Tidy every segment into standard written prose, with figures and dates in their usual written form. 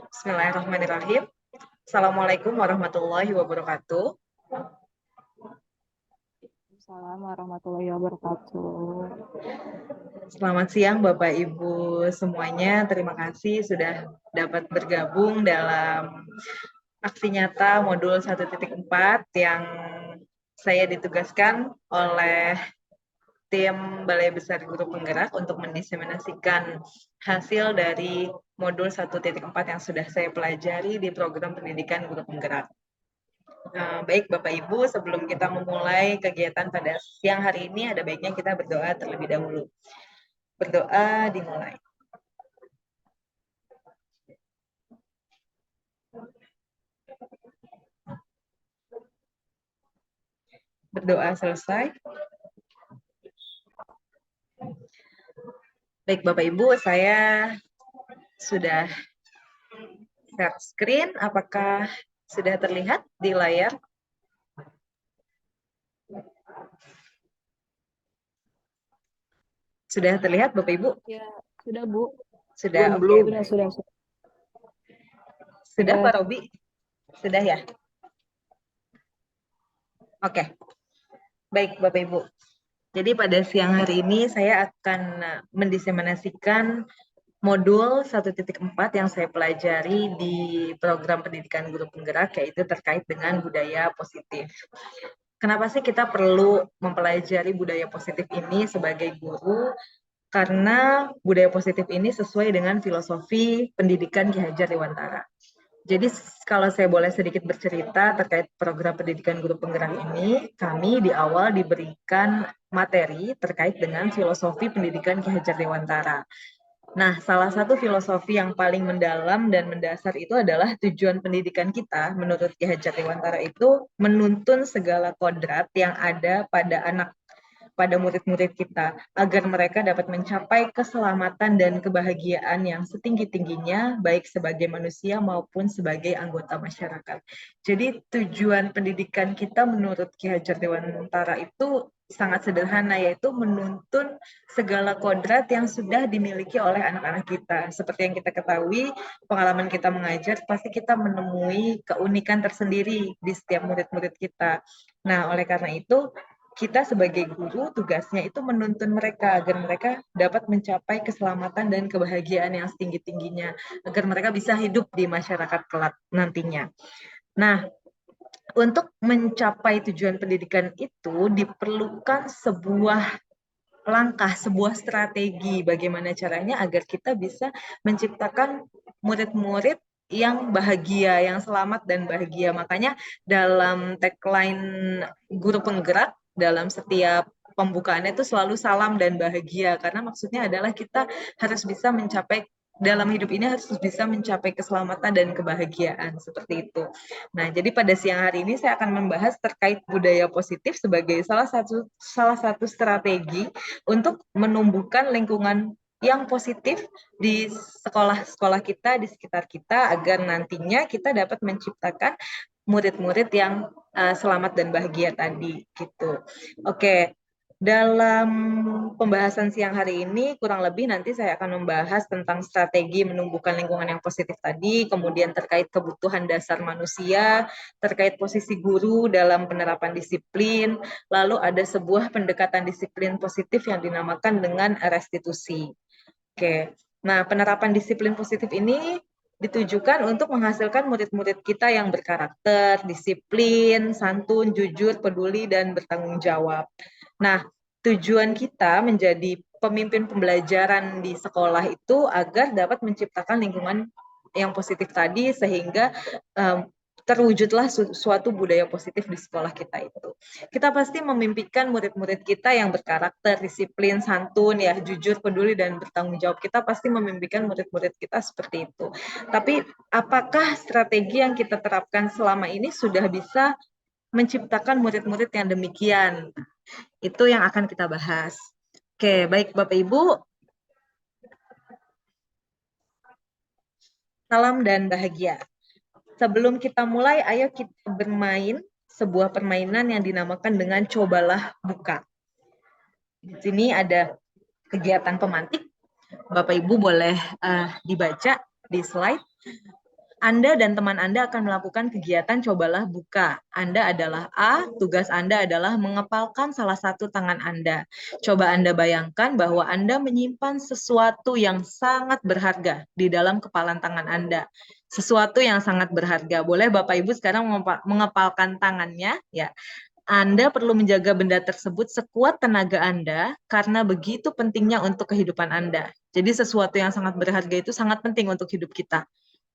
Bismillahirrahmanirrahim. Assalamualaikum warahmatullahi wabarakatuh. Assalamualaikum warahmatullahi wabarakatuh. Selamat siang Bapak Ibu semuanya. Terima kasih sudah dapat bergabung dalam aksi nyata modul 1.4 yang saya ditugaskan oleh tim Balai Besar Guru Penggerak untuk mendiseminasikan hasil dari modul 1.4 yang sudah saya pelajari di program pendidikan guru penggerak. Baik Bapak Ibu, sebelum kita memulai kegiatan pada siang hari ini, ada baiknya kita berdoa terlebih dahulu. Berdoa dimulai. Berdoa selesai. Baik Bapak Ibu, saya sudah share screen. Apakah sudah terlihat di layar? Sudah terlihat Bapak Ibu? Ya, sudah Bu. Sudah, oke. Belum. Sudah. Sudah Pak Robi? Sudah ya? Oke. Baik Bapak Ibu. Jadi pada siang hari ini saya akan mendiseminasikan modul 1.4 yang saya pelajari di program pendidikan guru penggerak, yaitu terkait dengan budaya positif. Kenapa sih kita perlu mempelajari budaya positif ini sebagai guru? Karena budaya positif ini sesuai dengan filosofi pendidikan Ki Hajar Dewantara. Jadi kalau saya boleh sedikit bercerita terkait program pendidikan guru penggerak ini, kami di awal diberikan materi terkait dengan filosofi pendidikan Ki Hajar Dewantara. Nah, salah satu filosofi yang paling mendalam dan mendasar itu adalah tujuan pendidikan kita menurut Ki Hajar Dewantara itu menuntun segala kodrat yang ada pada murid-murid kita, agar mereka dapat mencapai keselamatan dan kebahagiaan yang setinggi-tingginya, baik sebagai manusia maupun sebagai anggota masyarakat. Jadi tujuan pendidikan kita menurut Ki Hajar Dewantara itu sangat sederhana, yaitu menuntun segala kodrat yang sudah dimiliki oleh anak-anak kita. Seperti yang kita ketahui, pengalaman kita mengajar, pasti kita menemui keunikan tersendiri di setiap murid-murid kita. Nah, oleh karena itu, kita sebagai guru tugasnya itu menuntun mereka agar mereka dapat mencapai keselamatan dan kebahagiaan yang setinggi-tingginya, agar mereka bisa hidup di masyarakat kelak nantinya. Nah, untuk mencapai tujuan pendidikan itu diperlukan sebuah langkah, sebuah strategi bagaimana caranya agar kita bisa menciptakan murid-murid yang bahagia, yang selamat dan bahagia. Makanya dalam tagline guru penggerak dalam setiap pembukaannya itu selalu salam dan bahagia, karena maksudnya adalah kita harus bisa mencapai dalam hidup ini harus bisa mencapai keselamatan dan kebahagiaan seperti itu. Nah, jadi pada siang hari ini saya akan membahas terkait budaya positif sebagai salah satu strategi untuk menumbuhkan lingkungan yang positif di sekolah-sekolah kita, di sekitar kita, agar nantinya kita dapat menciptakan murid-murid yang selamat dan bahagia tadi gitu. Oke, dalam pembahasan siang hari ini kurang lebih nanti saya akan membahas tentang strategi menumbuhkan lingkungan yang positif tadi, kemudian terkait kebutuhan dasar manusia, terkait posisi guru dalam penerapan disiplin, lalu ada sebuah pendekatan disiplin positif yang dinamakan dengan restitusi. Oke, nah penerapan disiplin positif ini ditujukan untuk menghasilkan murid-murid kita yang berkarakter, disiplin, santun, jujur, peduli, dan bertanggung jawab. Nah, tujuan kita menjadi pemimpin pembelajaran di sekolah itu agar dapat menciptakan lingkungan yang positif tadi, sehingga terwujudlah suatu budaya positif di sekolah kita itu. Kita pasti memimpikan murid-murid kita yang berkarakter, disiplin, santun, ya jujur, peduli, dan bertanggung jawab. Kita pasti memimpikan murid-murid kita seperti itu. Tapi apakah strategi yang kita terapkan selama ini sudah bisa menciptakan murid-murid yang demikian? Itu yang akan kita bahas. Oke, baik Bapak Ibu. Salam dan bahagia. Sebelum kita mulai, ayo kita bermain sebuah permainan yang dinamakan dengan cobalah buka. Di sini ada kegiatan pemantik. Bapak Ibu boleh dibaca di slide. Anda dan teman Anda akan melakukan kegiatan cobalah buka. Anda adalah A, tugas Anda adalah mengepalkan salah satu tangan Anda. Coba Anda bayangkan bahwa Anda menyimpan sesuatu yang sangat berharga di dalam kepalan tangan Anda. Sesuatu yang sangat berharga. Boleh Bapak Ibu sekarang mengepalkan tangannya, ya. Anda perlu menjaga benda tersebut sekuat tenaga Anda karena begitu pentingnya untuk kehidupan Anda. Jadi sesuatu yang sangat berharga itu sangat penting untuk hidup kita.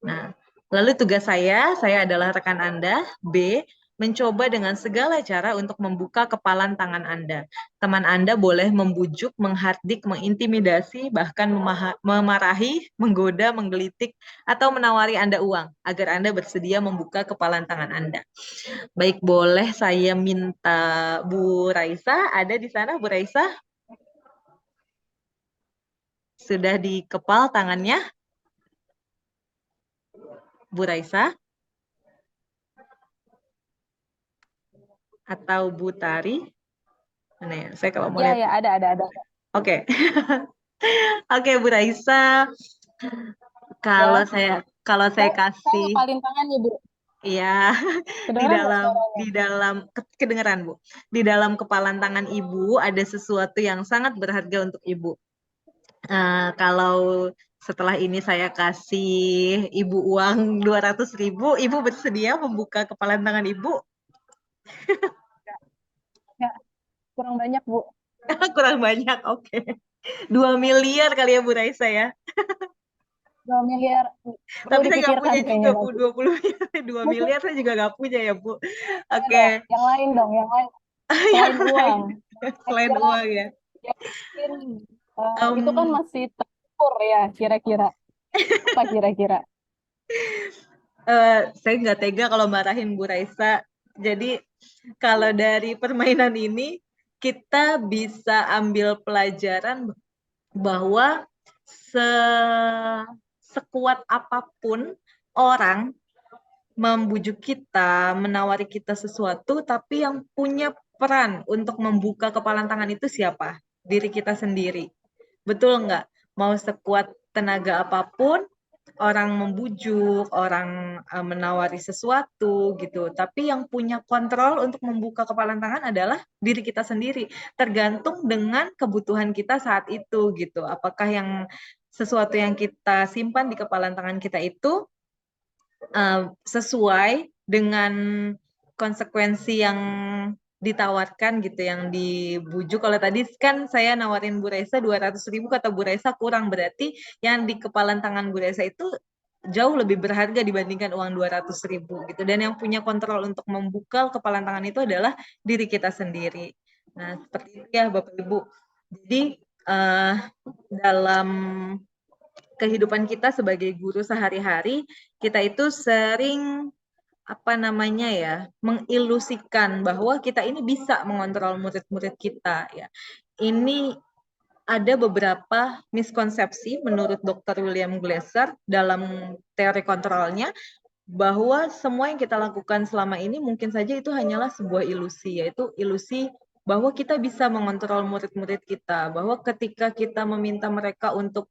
Nah, lalu tugas saya adalah rekan Anda, B, mencoba dengan segala cara untuk membuka kepalan tangan Anda. Teman Anda boleh membujuk, menghardik, mengintimidasi, bahkan memarahi, menggoda, menggelitik, atau menawari Anda uang agar Anda bersedia membuka kepalan tangan Anda. Baik, boleh saya minta Bu Raisa, ada di sana Bu Raisa? Sudah dikepal tangannya? Bu Raisa? Atau Bu Tari? Mana ya? Saya kalau mau Ya, lihat. ya, ada. Oke. Oke, Bu Raisa. Kalau Ya, saya kalau saya saya kasih ngepalin tangan ya, Bu. ya di Kedengeran nggak dalam suaranya? kedengeran Bu. Di dalam kepalan tangan Ibu ada sesuatu yang sangat berharga untuk Ibu. Kalau setelah ini saya kasih Ibu uang 200.000, Ibu bersedia membuka kepalan tangan Ibu? Ya, kurang banyak, Bu. Kurang banyak, oke. 2 miliar kali ya Bu Raisa ya. 2 miliar perlu Tapi saya nggak dipikirkan punya juga kayaknya Bu, nanti. 20 miliar, 2 miliar saya juga nggak punya ya Bu. Ada Oke, dong, yang lain dong, yang lain yang selain lain uang. selain Kira-kira uang ya. yang mungkin itu kan Em, masih terukur ya, kira-kira. Apa kira-kira? saya nggak tega kalau marahin Bu Raisa. Jadi kalau dari permainan ini kita bisa ambil pelajaran bahwa se sekuat apapun orang membujuk kita, menawari kita sesuatu, tapi yang punya peran untuk membuka kepalan tangan itu siapa? Diri kita sendiri. Betul nggak? Mau sekuat tenaga apapun, orang membujuk, orang menawari sesuatu gitu. Tapi yang punya kontrol untuk membuka kepalan tangan adalah diri kita sendiri. Tergantung dengan kebutuhan kita saat itu gitu. Apakah yang sesuatu yang kita simpan di kepalan tangan kita itu sesuai dengan konsekuensi yang ditawarkan gitu, yang dibujuk. Kalau tadi kan saya nawarin Bu Reza 200.000, kata Bu Reza kurang, berarti yang di kepalan tangan Bu Reza itu jauh lebih berharga dibandingkan uang 200.000 gitu. Dan yang punya kontrol untuk membuka kepalan tangan itu adalah diri kita sendiri. Nah, seperti itu ya Bapak Ibu. Jadi dalam kehidupan kita sebagai guru sehari-hari, kita itu sering mengilusikan bahwa kita ini bisa mengontrol murid-murid kita ya. Ini ada beberapa miskonsepsi menurut Dr. William Glasser dalam teori kontrolnya, bahwa semua yang kita lakukan selama ini mungkin saja itu hanyalah sebuah ilusi, yaitu ilusi bahwa kita bisa mengontrol murid-murid kita, bahwa ketika kita meminta mereka untuk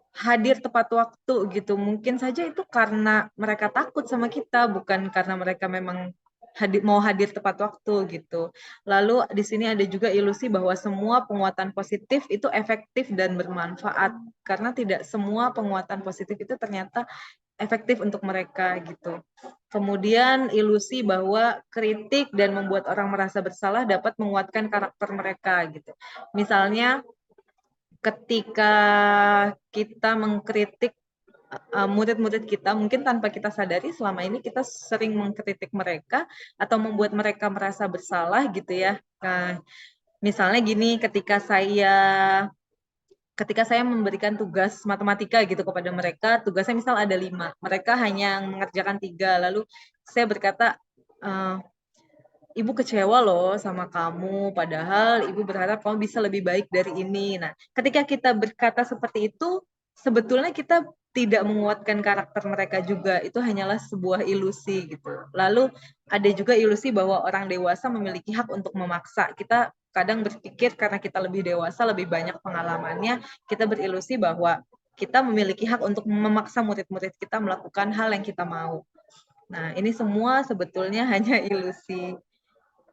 hadir tepat waktu gitu, mungkin saja itu karena mereka takut sama kita, bukan karena mereka memang mau hadir tepat waktu gitu. Lalu di sini ada juga ilusi bahwa semua penguatan positif itu efektif dan bermanfaat, karena tidak semua penguatan positif itu ternyata efektif untuk mereka gitu. Kemudian ilusi bahwa kritik dan membuat orang merasa bersalah dapat menguatkan karakter mereka gitu. Misalnya ketika kita mengkritik murid-murid kita, mungkin tanpa kita sadari selama ini kita sering mengkritik mereka atau membuat mereka merasa bersalah gitu ya. Nah, misalnya gini, ketika saya memberikan tugas matematika gitu kepada mereka, tugasnya misal ada 5, mereka hanya mengerjakan 3, lalu saya berkata, Ibu kecewa loh sama kamu, padahal Ibu berharap kamu bisa lebih baik dari ini. Nah, ketika kita berkata seperti itu, sebetulnya kita tidak menguatkan karakter mereka juga. Itu hanyalah sebuah ilusi gitu. Lalu ada juga ilusi bahwa orang dewasa memiliki hak untuk memaksa. Kita kadang berpikir karena kita lebih dewasa, lebih banyak pengalamannya, kita berilusi bahwa kita memiliki hak untuk memaksa murid-murid kita melakukan hal yang kita mau. Nah, ini semua sebetulnya hanya ilusi.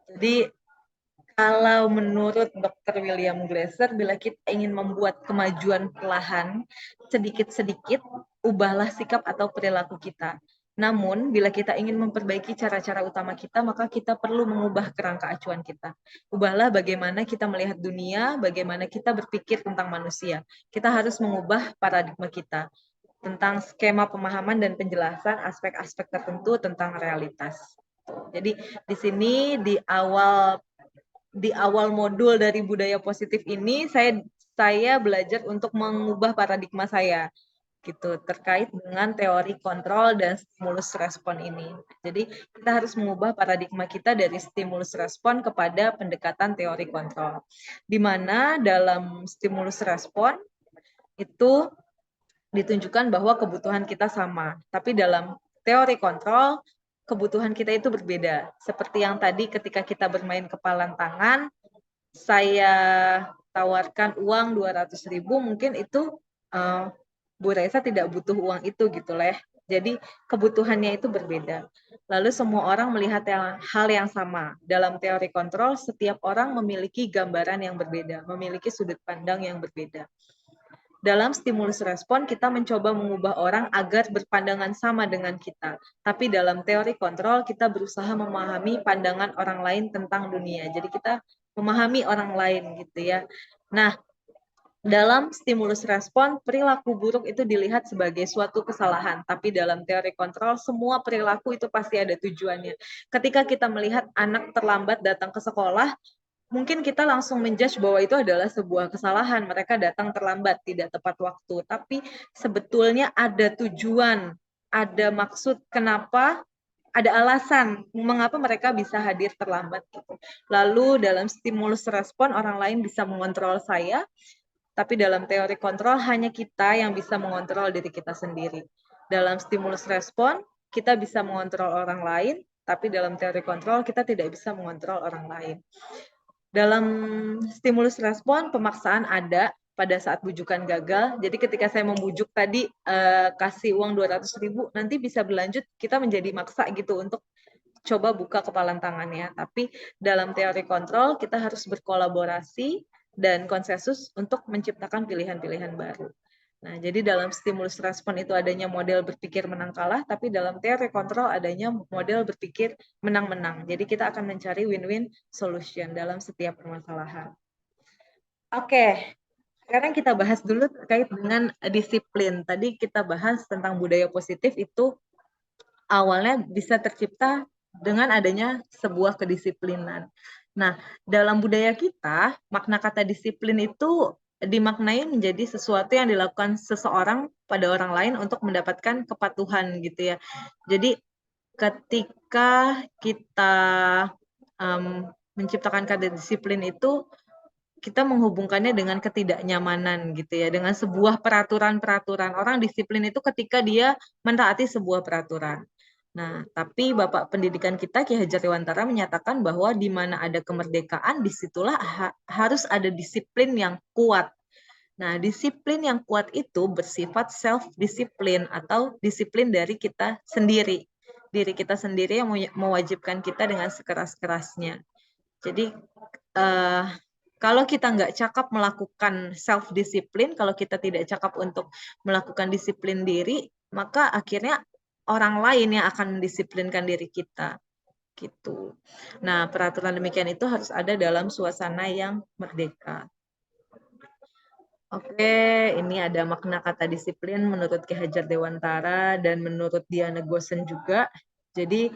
Jadi, kalau menurut Dr. William Glasser, bila kita ingin membuat kemajuan perlahan, sedikit-sedikit, ubahlah sikap atau perilaku kita. Namun, bila kita ingin memperbaiki cara-cara utama kita, maka kita perlu mengubah kerangka acuan kita. Ubahlah bagaimana kita melihat dunia, bagaimana kita berpikir tentang manusia. Kita harus mengubah paradigma kita tentang skema pemahaman dan penjelasan aspek-aspek tertentu tentang realitas. Jadi di sini di awal modul dari budaya positif ini saya belajar untuk mengubah paradigma saya gitu terkait dengan teori kontrol dan stimulus respon ini. Jadi kita harus mengubah paradigma kita dari stimulus respon kepada pendekatan teori kontrol. Di mana dalam stimulus respon itu ditunjukkan bahwa kebutuhan kita sama, tapi dalam teori kontrol kebutuhan kita itu berbeda. Seperti yang tadi ketika kita bermain kepalan tangan, saya tawarkan uang 200.000, mungkin itu Bu Raisa tidak butuh uang itu gitu lah. Jadi kebutuhannya itu berbeda. Lalu semua orang melihat hal yang sama. Dalam teori kontrol, setiap orang memiliki gambaran yang berbeda, memiliki sudut pandang yang berbeda. Dalam stimulus respon, kita mencoba mengubah orang agar berpandangan sama dengan kita. Tapi dalam teori kontrol, kita berusaha memahami pandangan orang lain tentang dunia. Jadi kita memahami orang lain gitu ya. Nah, dalam stimulus respon, perilaku buruk itu dilihat sebagai suatu kesalahan. Tapi dalam teori kontrol, semua perilaku itu pasti ada tujuannya. Ketika kita melihat anak terlambat datang ke sekolah, mungkin kita langsung menjudge bahwa itu adalah sebuah kesalahan. Mereka datang terlambat, tidak tepat waktu. Tapi sebetulnya ada tujuan, ada maksud kenapa, ada alasan mengapa mereka bisa hadir terlambat. Lalu dalam stimulus respon, orang lain bisa mengontrol saya, tapi dalam teori kontrol hanya kita yang bisa mengontrol diri kita sendiri. Dalam stimulus respon, kita bisa mengontrol orang lain, tapi dalam teori kontrol kita tidak bisa mengontrol orang lain. Dalam stimulus respon, pemaksaan ada pada saat bujukan gagal. Jadi ketika saya membujuk tadi kasih uang 200.000, nanti bisa berlanjut kita menjadi maksa gitu untuk coba buka kepalan tangannya. Tapi dalam teori kontrol kita harus berkolaborasi dan konsensus untuk menciptakan pilihan-pilihan baru. Nah, jadi dalam stimulus respon itu adanya model berpikir menang kalah, tapi dalam teori kontrol adanya model berpikir menang-menang. Jadi kita akan mencari win-win solution dalam setiap permasalahan. Oke, sekarang kita bahas dulu terkait dengan disiplin. Tadi kita bahas tentang budaya positif itu awalnya bisa tercipta dengan adanya sebuah kedisiplinan. Nah, dalam budaya kita, makna kata disiplin itu dimaknai menjadi sesuatu yang dilakukan seseorang pada orang lain untuk mendapatkan kepatuhan gitu ya. Jadi ketika kita menciptakan kata disiplin itu, kita menghubungkannya dengan ketidaknyamanan gitu ya, dengan sebuah peraturan-peraturan. Orang disiplin itu ketika dia mentaati sebuah peraturan. Nah, tapi Bapak Pendidikan kita, Ki Hajar Dewantara, menyatakan bahwa di mana ada kemerdekaan, disitulah harus ada disiplin yang kuat. Nah, disiplin yang kuat itu bersifat self-disiplin atau disiplin dari kita sendiri. Diri kita sendiri yang mewajibkan kita dengan sekeras-kerasnya. Jadi, kalau kita nggak cakap melakukan self-disiplin, kalau kita tidak cakap untuk melakukan disiplin diri, maka akhirnya orang lain yang akan mendisiplinkan diri kita. Gitu. Nah, peraturan demikian itu harus ada dalam suasana yang merdeka. Oke, ini ada makna kata disiplin menurut Ki Hajar Dewantara dan menurut Diana Gosen juga. Jadi,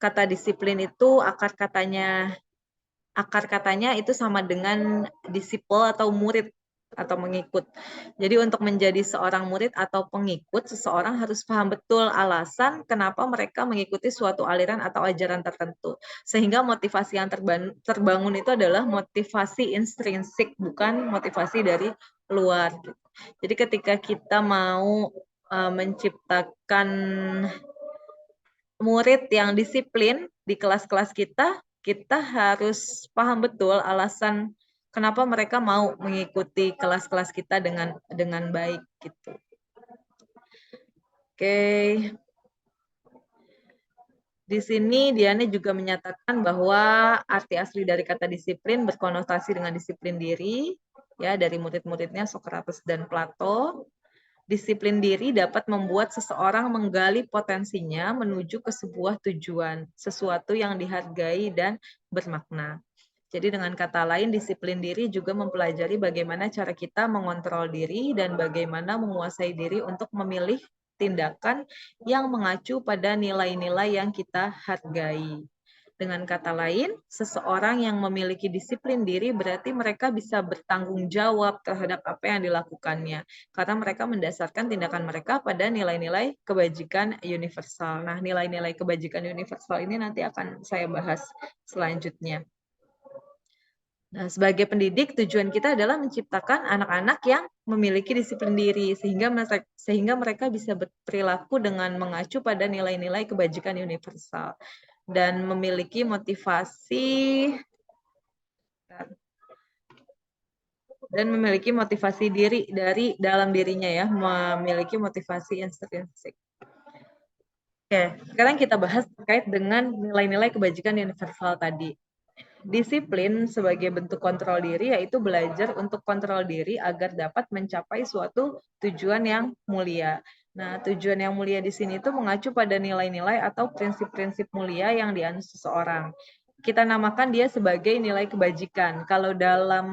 kata disiplin itu akar katanya itu sama dengan disipel atau murid atau mengikut. Jadi untuk menjadi seorang murid atau pengikut, seseorang harus paham betul alasan kenapa mereka mengikuti suatu aliran atau ajaran tertentu. Sehingga motivasi yang terbangun itu adalah motivasi intrinsik, bukan motivasi dari luar. Jadi ketika kita mau menciptakan murid yang disiplin di kelas-kelas kita harus paham betul alasan kenapa mereka mau mengikuti kelas-kelas kita dengan baik gitu. Oke. Di sini Diane juga menyatakan bahwa arti asli dari kata disiplin berkonotasi dengan disiplin diri, ya, dari murid-muridnya Socrates dan Plato. Disiplin diri dapat membuat seseorang menggali potensinya menuju ke sebuah tujuan, sesuatu yang dihargai dan bermakna. Jadi dengan kata lain, disiplin diri juga mempelajari bagaimana cara kita mengontrol diri dan bagaimana menguasai diri untuk memilih tindakan yang mengacu pada nilai-nilai yang kita hargai. Dengan kata lain, seseorang yang memiliki disiplin diri berarti mereka bisa bertanggung jawab terhadap apa yang dilakukannya, karena mereka mendasarkan tindakan mereka pada nilai-nilai kebajikan universal. Nah, nilai-nilai kebajikan universal ini nanti akan saya bahas selanjutnya. Nah, sebagai pendidik, tujuan kita adalah menciptakan anak-anak yang memiliki disiplin diri, sehingga mereka bisa berperilaku dengan mengacu pada nilai-nilai kebajikan universal dan memiliki motivasi diri dari dalam dirinya, ya, memiliki motivasi intrinsik. Oke, sekarang kita bahas terkait dengan nilai-nilai kebajikan universal tadi. Disiplin sebagai bentuk kontrol diri yaitu belajar untuk kontrol diri agar dapat mencapai suatu tujuan yang mulia. Nah, tujuan yang mulia di sini itu mengacu pada nilai-nilai atau prinsip-prinsip mulia yang dianut seseorang. Kita namakan dia sebagai nilai kebajikan. Kalau dalam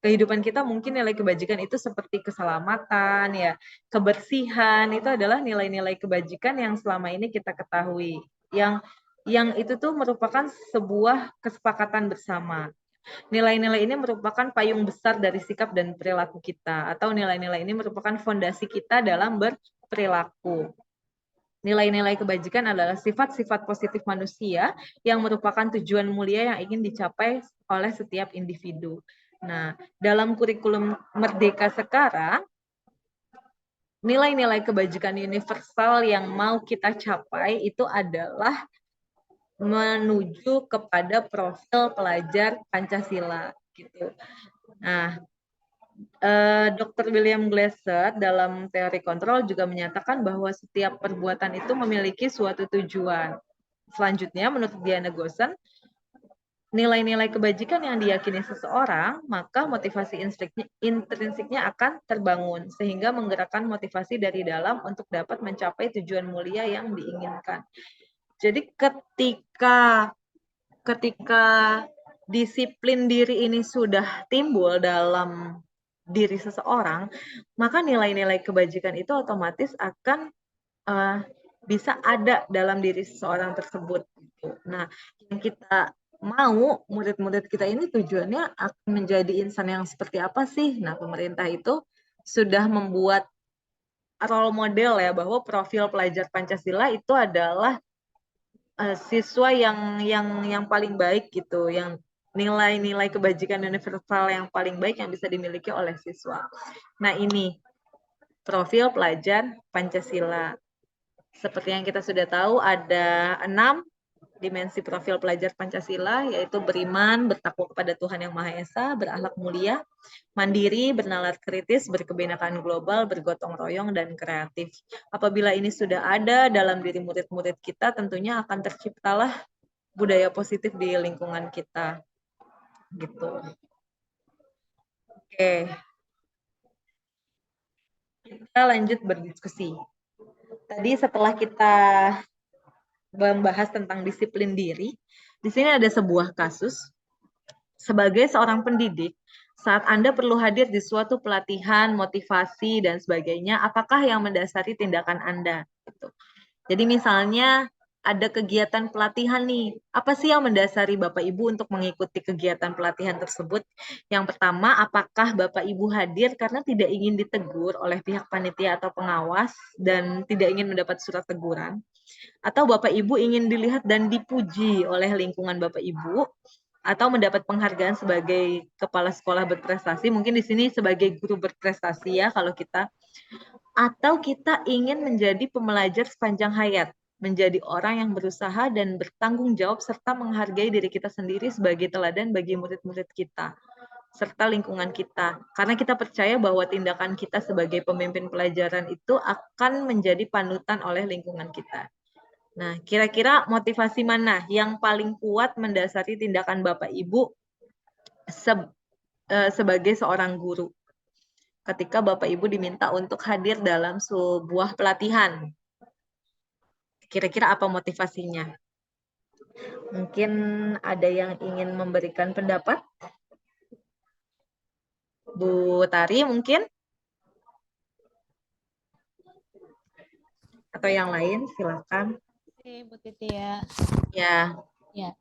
kehidupan kita mungkin nilai kebajikan itu seperti keselamatan, ya, kebersihan, itu adalah nilai-nilai kebajikan yang selama ini kita ketahui. Yang itu tuh merupakan sebuah kesepakatan bersama. Nilai-nilai ini merupakan payung besar dari sikap dan perilaku kita, atau nilai-nilai ini merupakan fondasi kita dalam berperilaku. Nilai-nilai kebajikan adalah sifat-sifat positif manusia yang merupakan tujuan mulia yang ingin dicapai oleh setiap individu. Nah, dalam kurikulum Merdeka sekarang, nilai-nilai kebajikan universal yang mau kita capai itu adalah menuju kepada profil pelajar Pancasila gitu. Nah, Dr. William Glasser dalam teori kontrol juga menyatakan bahwa setiap perbuatan itu memiliki suatu tujuan. Selanjutnya, menurut Diana Gosen, nilai-nilai kebajikan yang diyakini seseorang, maka motivasi intrinsiknya akan terbangun, sehingga menggerakkan motivasi dari dalam untuk dapat mencapai tujuan mulia yang diinginkan. Jadi ketika disiplin diri ini sudah timbul dalam diri seseorang, maka nilai-nilai kebajikan itu otomatis akan bisa ada dalam diri seseorang tersebut. Nah, yang kita mau murid-murid kita ini tujuannya akan menjadi insan yang seperti apa sih? Nah, pemerintah itu sudah membuat role model, ya, bahwa profil pelajar Pancasila itu adalah siswa yang paling baik gitu, yang nilai-nilai kebajikan universal yang paling baik yang bisa dimiliki oleh siswa. Nah, ini profil pelajar Pancasila. Seperti yang kita sudah tahu, ada 6 dimensi profil pelajar Pancasila, yaitu beriman, bertakwa kepada Tuhan Yang Maha Esa, berakhlak mulia, mandiri, bernalar kritis, berkebinekaan global, bergotong royong, dan kreatif. Apabila ini sudah ada dalam diri murid-murid kita, tentunya akan terciptalah budaya positif di lingkungan kita. Gitu. Oke. Kita lanjut berdiskusi. Tadi setelah kita membahas tentang disiplin diri, di sini ada sebuah kasus. Sebagai seorang pendidik, saat Anda perlu hadir di suatu pelatihan, motivasi, dan sebagainya, apakah yang mendasari tindakan Anda? Jadi misalnya ada kegiatan pelatihan nih, apa sih yang mendasari Bapak Ibu untuk mengikuti kegiatan pelatihan tersebut? Yang pertama, apakah Bapak Ibu hadir karena tidak ingin ditegur oleh pihak panitia atau pengawas dan tidak ingin mendapat surat teguran? Atau Bapak Ibu ingin dilihat dan dipuji oleh lingkungan Bapak Ibu? Atau mendapat penghargaan sebagai kepala sekolah berprestasi, mungkin di sini sebagai guru berprestasi, ya, kalau kita. Atau kita ingin menjadi pembelajar sepanjang hayat, menjadi orang yang berusaha dan bertanggung jawab serta menghargai diri kita sendiri sebagai teladan bagi murid-murid kita. serta lingkungan kita. Karena kita percaya bahwa tindakan kita sebagai pemimpin pelajaran itu akan menjadi panutan oleh lingkungan kita. Nah, kira-kira motivasi mana yang paling kuat mendasari tindakan Bapak Ibu sebagai seorang guru? Ketika Bapak Ibu diminta untuk hadir dalam sebuah pelatihan. Kira-kira apa motivasinya? Mungkin ada yang ingin memberikan pendapat? Bu Tari mungkin? Atau yang lain, silakan. Oke, Bu Titi ya. Ya. Ya.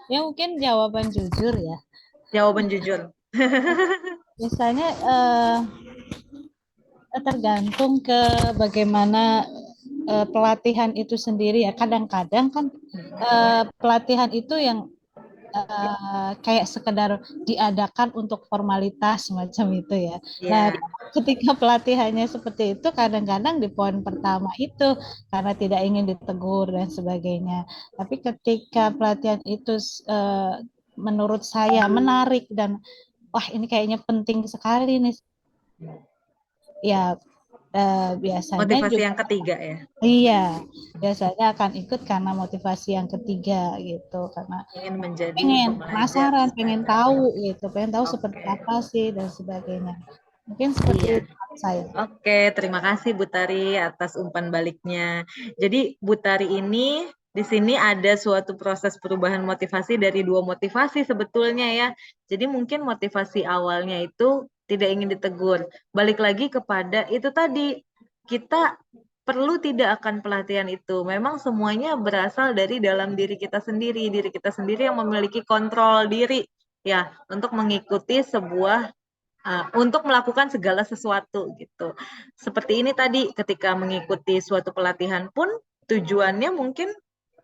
Ya mungkin jawaban jujur ya. Jawaban jujur. Biasanya tergantung ke bagaimana pelatihan itu sendiri ya. Kadang-kadang kan pelatihan itu yang kayak sekedar diadakan untuk formalitas semacam itu ya. Nah, Ya. ketika pelatihannya seperti itu, kadang-kadang di poin pertama itu karena tidak ingin ditegur dan sebagainya. Tapi ketika pelatihan itu menurut saya menarik dan wah ini kayaknya penting sekali nih, ya biasanya Motivasi juga yang ketiga ya. iya biasanya akan ikut karena motivasi yang ketiga gitu karena Ingin menjadi pengen pembelajar. penasaran, pengen tahu gitu, pengen tahu seperti Oke. apa sih dan sebagainya. Mungkin seperti Iya. itu saya. Oke, terima kasih Bu Tari atas umpan baliknya. Jadi Bu Tari ini di sini ada suatu proses perubahan motivasi dari dua motivasi sebetulnya ya. Jadi mungkin motivasi awalnya itu tidak ingin ditegur. Balik lagi kepada itu tadi, kita perlu tidak akan pelatihan itu. Memang semuanya berasal dari dalam diri kita sendiri yang memiliki kontrol diri ya untuk mengikuti sebuah untuk melakukan segala sesuatu gitu. Seperti ini tadi ketika mengikuti suatu pelatihan pun tujuannya mungkin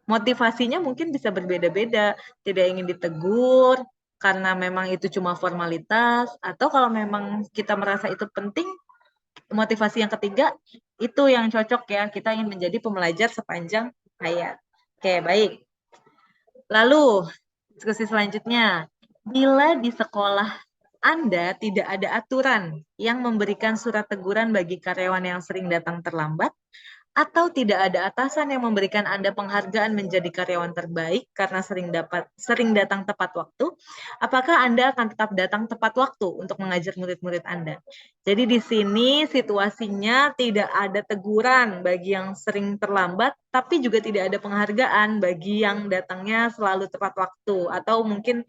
motivasinya mungkin bisa berbeda-beda, tidak ingin ditegur karena memang itu cuma formalitas atau kalau memang kita merasa itu penting, motivasi yang ketiga itu yang cocok ya, kita ingin menjadi pembelajar sepanjang hayat. Oke, baik. Lalu diskusi selanjutnya, bila di sekolah Anda tidak ada aturan yang memberikan surat teguran bagi karyawan yang sering datang terlambat, atau tidak ada atasan yang memberikan Anda penghargaan menjadi karyawan terbaik karena sering datang tepat waktu, apakah Anda akan tetap datang tepat waktu untuk mengajar murid-murid Anda? Jadi di sini situasinya tidak ada teguran bagi yang sering terlambat, tapi juga tidak ada penghargaan bagi yang datangnya selalu tepat waktu, atau mungkin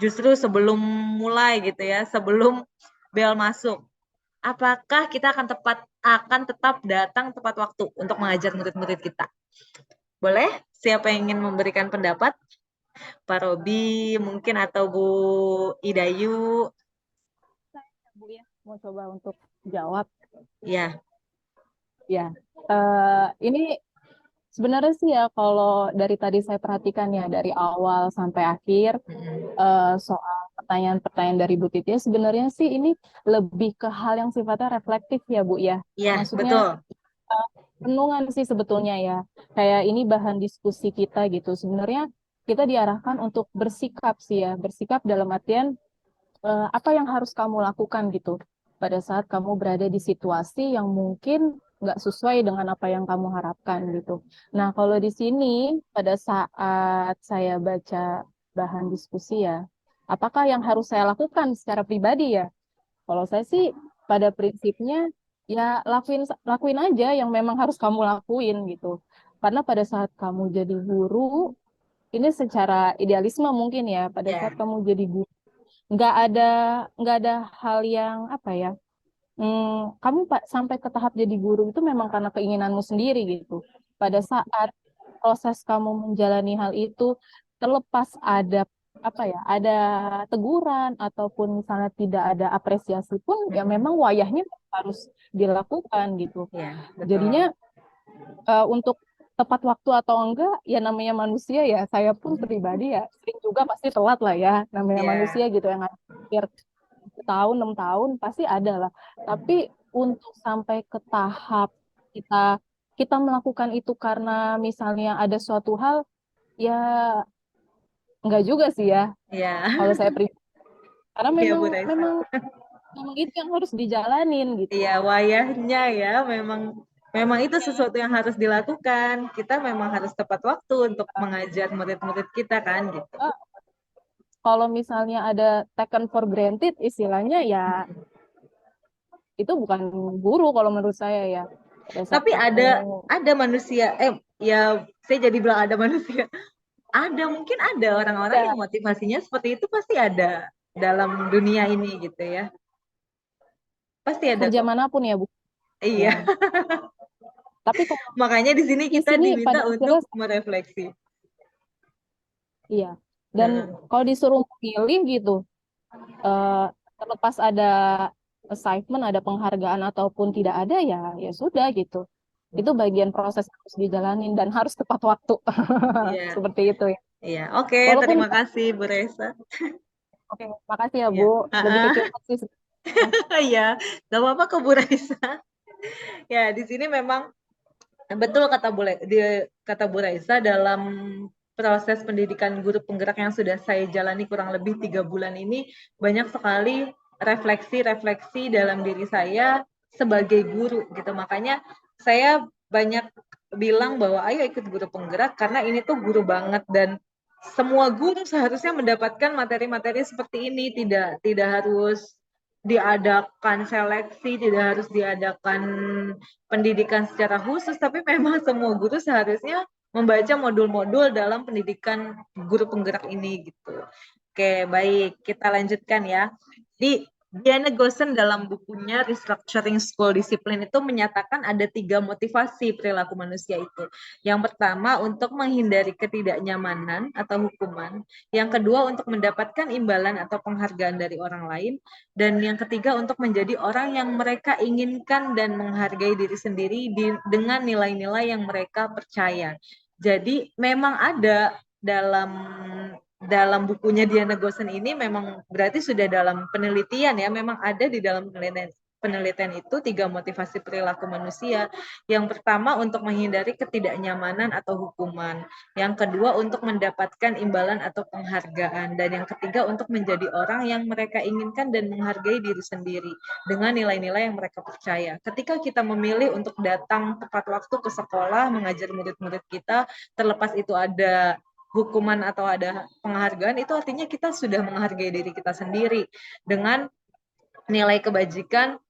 justru sebelum mulai gitu ya, sebelum bel masuk. Apakah kita akan tetap datang tepat waktu untuk mengajar murid-murid kita? Boleh? Siapa yang ingin memberikan pendapat? Pak Robi mungkin atau Bu Idayu? Bu ya, mau coba untuk jawab. Ya. Ya, ini sebenarnya sih ya kalau dari tadi saya perhatikan ya dari awal sampai akhir soal pertanyaan-pertanyaan dari Bu Titi sebenarnya sih ini lebih ke hal yang sifatnya reflektif ya Bu ya. Ya, Maksudnya betul. renungan sih sebetulnya ya. Kayak ini bahan diskusi kita gitu. Sebenarnya kita diarahkan untuk bersikap sih ya, bersikap dalam artian apa yang harus kamu lakukan gitu pada saat kamu berada di situasi yang mungkin nggak sesuai dengan apa yang kamu harapkan gitu. Nah, kalau di sini pada saat saya baca bahan diskusi ya, apakah yang harus saya lakukan secara pribadi ya? Kalau saya sih pada prinsipnya ya lakuin lakuin aja yang memang harus kamu lakuin gitu. Karena pada saat kamu jadi guru, ini secara idealisme mungkin ya, pada saat Ya. kamu jadi guru nggak ada nggak ada hal yang apa ya kamu sampai ke tahap jadi guru itu memang karena keinginanmu sendiri gitu pada saat proses kamu menjalani hal itu terlepas ada apa ya ada teguran ataupun misalnya tidak ada apresiasi pun ya memang wayahnya harus dilakukan gitu Ya, jadinya betul. untuk tepat waktu atau enggak ya namanya manusia ya saya pun pribadi ya sering juga pasti telat lah ya namanya Ya. manusia gitu yang hampir tahun 6 tahun pasti ada lah tapi untuk sampai ke tahap kita kita melakukan itu karena misalnya ada suatu hal ya enggak juga sih ya Ya. kalau saya pribadi Karena Iya memang Bu Raisa. memang memang itu yang harus dijalanin gitu. Iya, wayahnya ya, memang itu sesuatu yang harus dilakukan. Kita memang harus tepat waktu untuk mengajar murid-murid kita kan gitu. Eh, Kalau misalnya ada taken for granted istilahnya ya itu bukan guru kalau menurut saya ya. Pada saat Tapi kamu ada manusia, ya saya jadi bilang ada manusia. Mungkin ada orang-orang ya yang motivasinya seperti itu, pasti ada dalam dunia ini gitu ya. Pasti ada kerja kok. manapun ya Bu. Iya, Ya. Tapi kalau makanya di sini di kita sini diminta pada untuk akhirnya merefleksi. iya. Dan Heeh. kalau disuruh milih gitu, eh, terlepas ada assignment, ada penghargaan ataupun tidak ada ya ya sudah gitu. Itu bagian proses yang harus dijalanin dan harus tepat waktu. Iya, Seperti itu ya. iya. Oke, Walaupun terima kasih Bu Reza. oke, makasih ya Bu. Ya, Lebih kecil sih sebenarnya. iya, nggak apa-apa kok Bu Raisa. Ya, di sini memang betul kata Bu Raisa, dalam proses pendidikan guru penggerak yang sudah saya jalani kurang lebih 3 bulan ini, banyak sekali refleksi-refleksi dalam diri saya sebagai guru gitu. Makanya saya banyak bilang bahwa ayo ikut guru penggerak karena ini tuh guru banget, dan semua guru seharusnya mendapatkan materi-materi seperti ini, tidak harus diadakan seleksi, tidak harus diadakan pendidikan secara khusus, tapi memang semua guru seharusnya membaca modul-modul dalam pendidikan guru penggerak ini gitu. Oke, baik, kita lanjutkan ya. Di Diana Gosen dalam bukunya Restructuring School Discipline itu menyatakan ada 3 motivasi perilaku manusia itu. Yang pertama untuk menghindari ketidaknyamanan atau hukuman. Yang kedua untuk mendapatkan imbalan atau penghargaan dari orang lain. Dan yang ketiga untuk menjadi orang yang mereka inginkan dan menghargai diri sendiri dengan nilai-nilai yang mereka percaya. Jadi memang ada dalam bukunya Diana Gosen ini, memang berarti sudah dalam penelitian ya, memang ada di dalam penelitian itu 3 motivasi perilaku manusia. Yang pertama untuk menghindari ketidaknyamanan atau hukuman. Yang kedua untuk mendapatkan imbalan atau penghargaan. Dan yang ketiga untuk menjadi orang yang mereka inginkan dan menghargai diri sendiri dengan nilai-nilai yang mereka percaya. Ketika kita memilih untuk datang tepat waktu ke sekolah, mengajar murid-murid kita, terlepas itu ada hukuman atau ada penghargaan, itu artinya kita sudah menghargai diri kita sendiri dengan nilai kebajikan,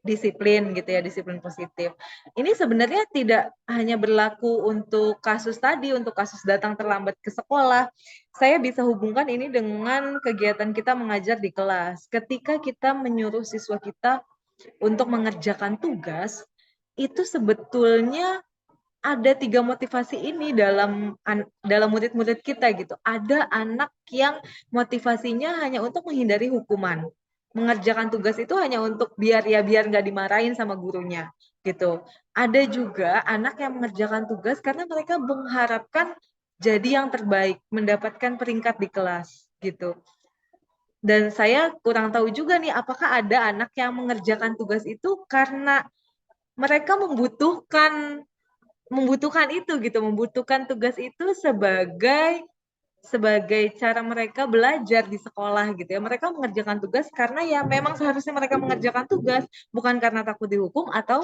disiplin gitu ya, disiplin positif. Ini sebenarnya tidak hanya berlaku untuk kasus tadi, untuk kasus datang terlambat ke sekolah. Saya bisa hubungkan ini dengan kegiatan kita mengajar di kelas. Ketika kita menyuruh siswa kita untuk mengerjakan tugas, itu sebetulnya ada 3 motivasi ini dalam murid-murid kita gitu. Ada anak yang motivasinya hanya untuk menghindari hukuman. Mengerjakan tugas itu hanya untuk biar nggak dimarahin sama gurunya gitu. Ada juga anak yang mengerjakan tugas karena mereka mengharapkan jadi yang terbaik, mendapatkan peringkat di kelas gitu. Dan saya kurang tahu juga nih apakah ada anak yang mengerjakan tugas itu karena mereka membutuhkan itu gitu, membutuhkan tugas itu sebagai cara mereka belajar di sekolah gitu ya. Mereka mengerjakan tugas karena ya memang seharusnya mereka mengerjakan tugas, bukan karena takut dihukum atau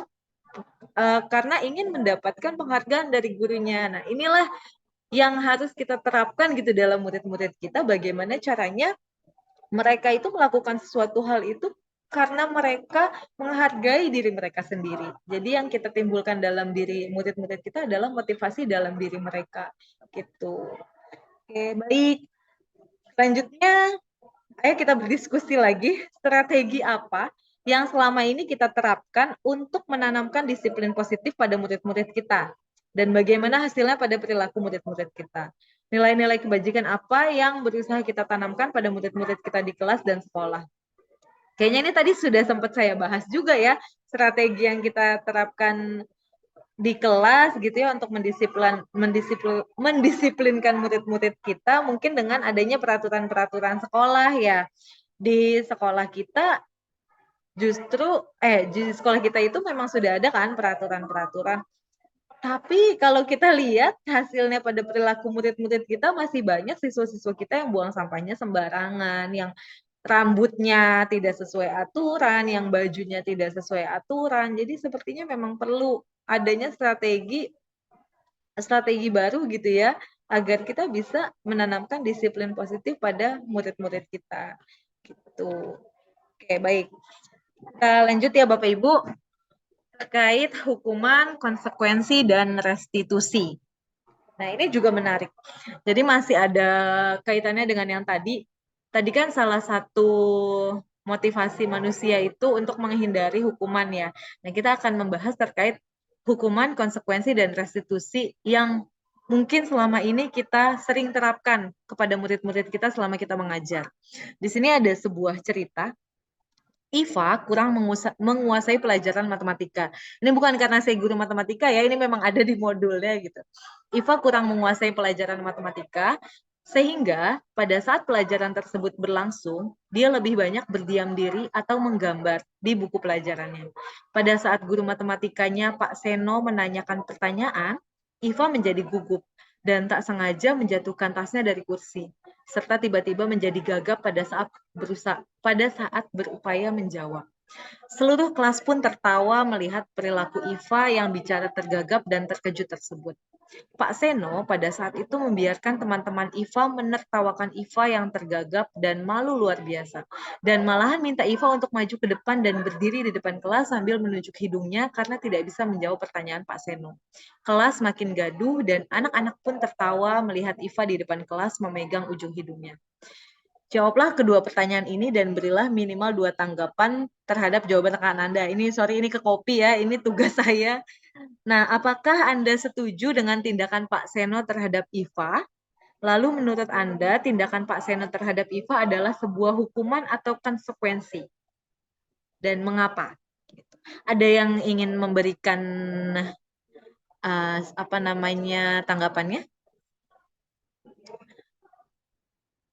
karena ingin mendapatkan penghargaan dari gurunya. Nah, inilah yang harus kita terapkan gitu dalam murid-murid kita, bagaimana caranya mereka itu melakukan sesuatu hal itu karena mereka menghargai diri mereka sendiri. Jadi yang kita timbulkan dalam diri murid-murid kita adalah motivasi dalam diri mereka gitu. Oke, baik. Selanjutnya, ayo kita berdiskusi lagi, strategi apa yang selama ini kita terapkan untuk menanamkan disiplin positif pada murid-murid kita, dan bagaimana hasilnya pada perilaku murid-murid kita. Nilai-nilai kebajikan apa yang berusaha kita tanamkan pada murid-murid kita di kelas dan sekolah. Kayaknya ini tadi sudah sempat saya bahas juga ya, strategi yang kita terapkan di kelas gitu ya untuk mendisiplinkan murid-murid kita, mungkin dengan adanya peraturan-peraturan sekolah ya. Di sekolah kita di sekolah kita itu memang sudah ada kan peraturan-peraturan. Tapi kalau kita lihat hasilnya pada perilaku murid-murid kita, masih banyak siswa-siswa kita yang buang sampahnya sembarangan, yang rambutnya tidak sesuai aturan, yang bajunya tidak sesuai aturan. Jadi sepertinya memang perlu adanya strategi baru gitu ya, agar kita bisa menanamkan disiplin positif pada murid-murid kita. Gitu. Oke, baik. Kita lanjut ya Bapak Ibu, terkait hukuman, konsekuensi, dan restitusi. Nah, ini juga menarik. Jadi masih ada kaitannya dengan yang tadi. Tadi kan salah satu motivasi manusia itu untuk menghindari hukuman ya. Nah, kita akan membahas terkait hukuman, konsekuensi, dan restitusi yang mungkin selama ini kita sering terapkan kepada murid-murid kita selama kita mengajar. Di sini ada sebuah cerita. Iva kurang menguasai pelajaran matematika. Ini bukan karena saya guru matematika ya, ini memang ada di modulnya gitu. Iva kurang menguasai pelajaran matematika, sehingga pada saat pelajaran tersebut berlangsung, dia lebih banyak berdiam diri atau menggambar di buku pelajarannya. Pada saat guru matematikanya Pak Seno menanyakan pertanyaan, Iva menjadi gugup dan tak sengaja menjatuhkan tasnya dari kursi, serta tiba-tiba menjadi gagap pada saat berupaya menjawab. Seluruh kelas pun tertawa melihat perilaku Iva yang bicara tergagap dan terkejut tersebut. Pak Seno pada saat itu membiarkan teman-teman Iva menertawakan Iva yang tergagap dan malu luar biasa. Dan malahan minta Iva untuk maju ke depan dan berdiri di depan kelas sambil menunjuk hidungnya karena tidak bisa menjawab pertanyaan Pak Seno. Kelas makin gaduh dan anak-anak pun tertawa melihat Iva di depan kelas memegang ujung hidungnya. Jawablah kedua pertanyaan ini dan berilah minimal 2 tanggapan terhadap jawaban rekan Anda. Ini ke copy ya, ini tugas saya. Nah, apakah Anda setuju dengan tindakan Pak Seno terhadap Iva? Lalu menurut Anda, tindakan Pak Seno terhadap Iva adalah sebuah hukuman atau konsekuensi? Dan mengapa? Ada yang ingin memberikan tanggapannya?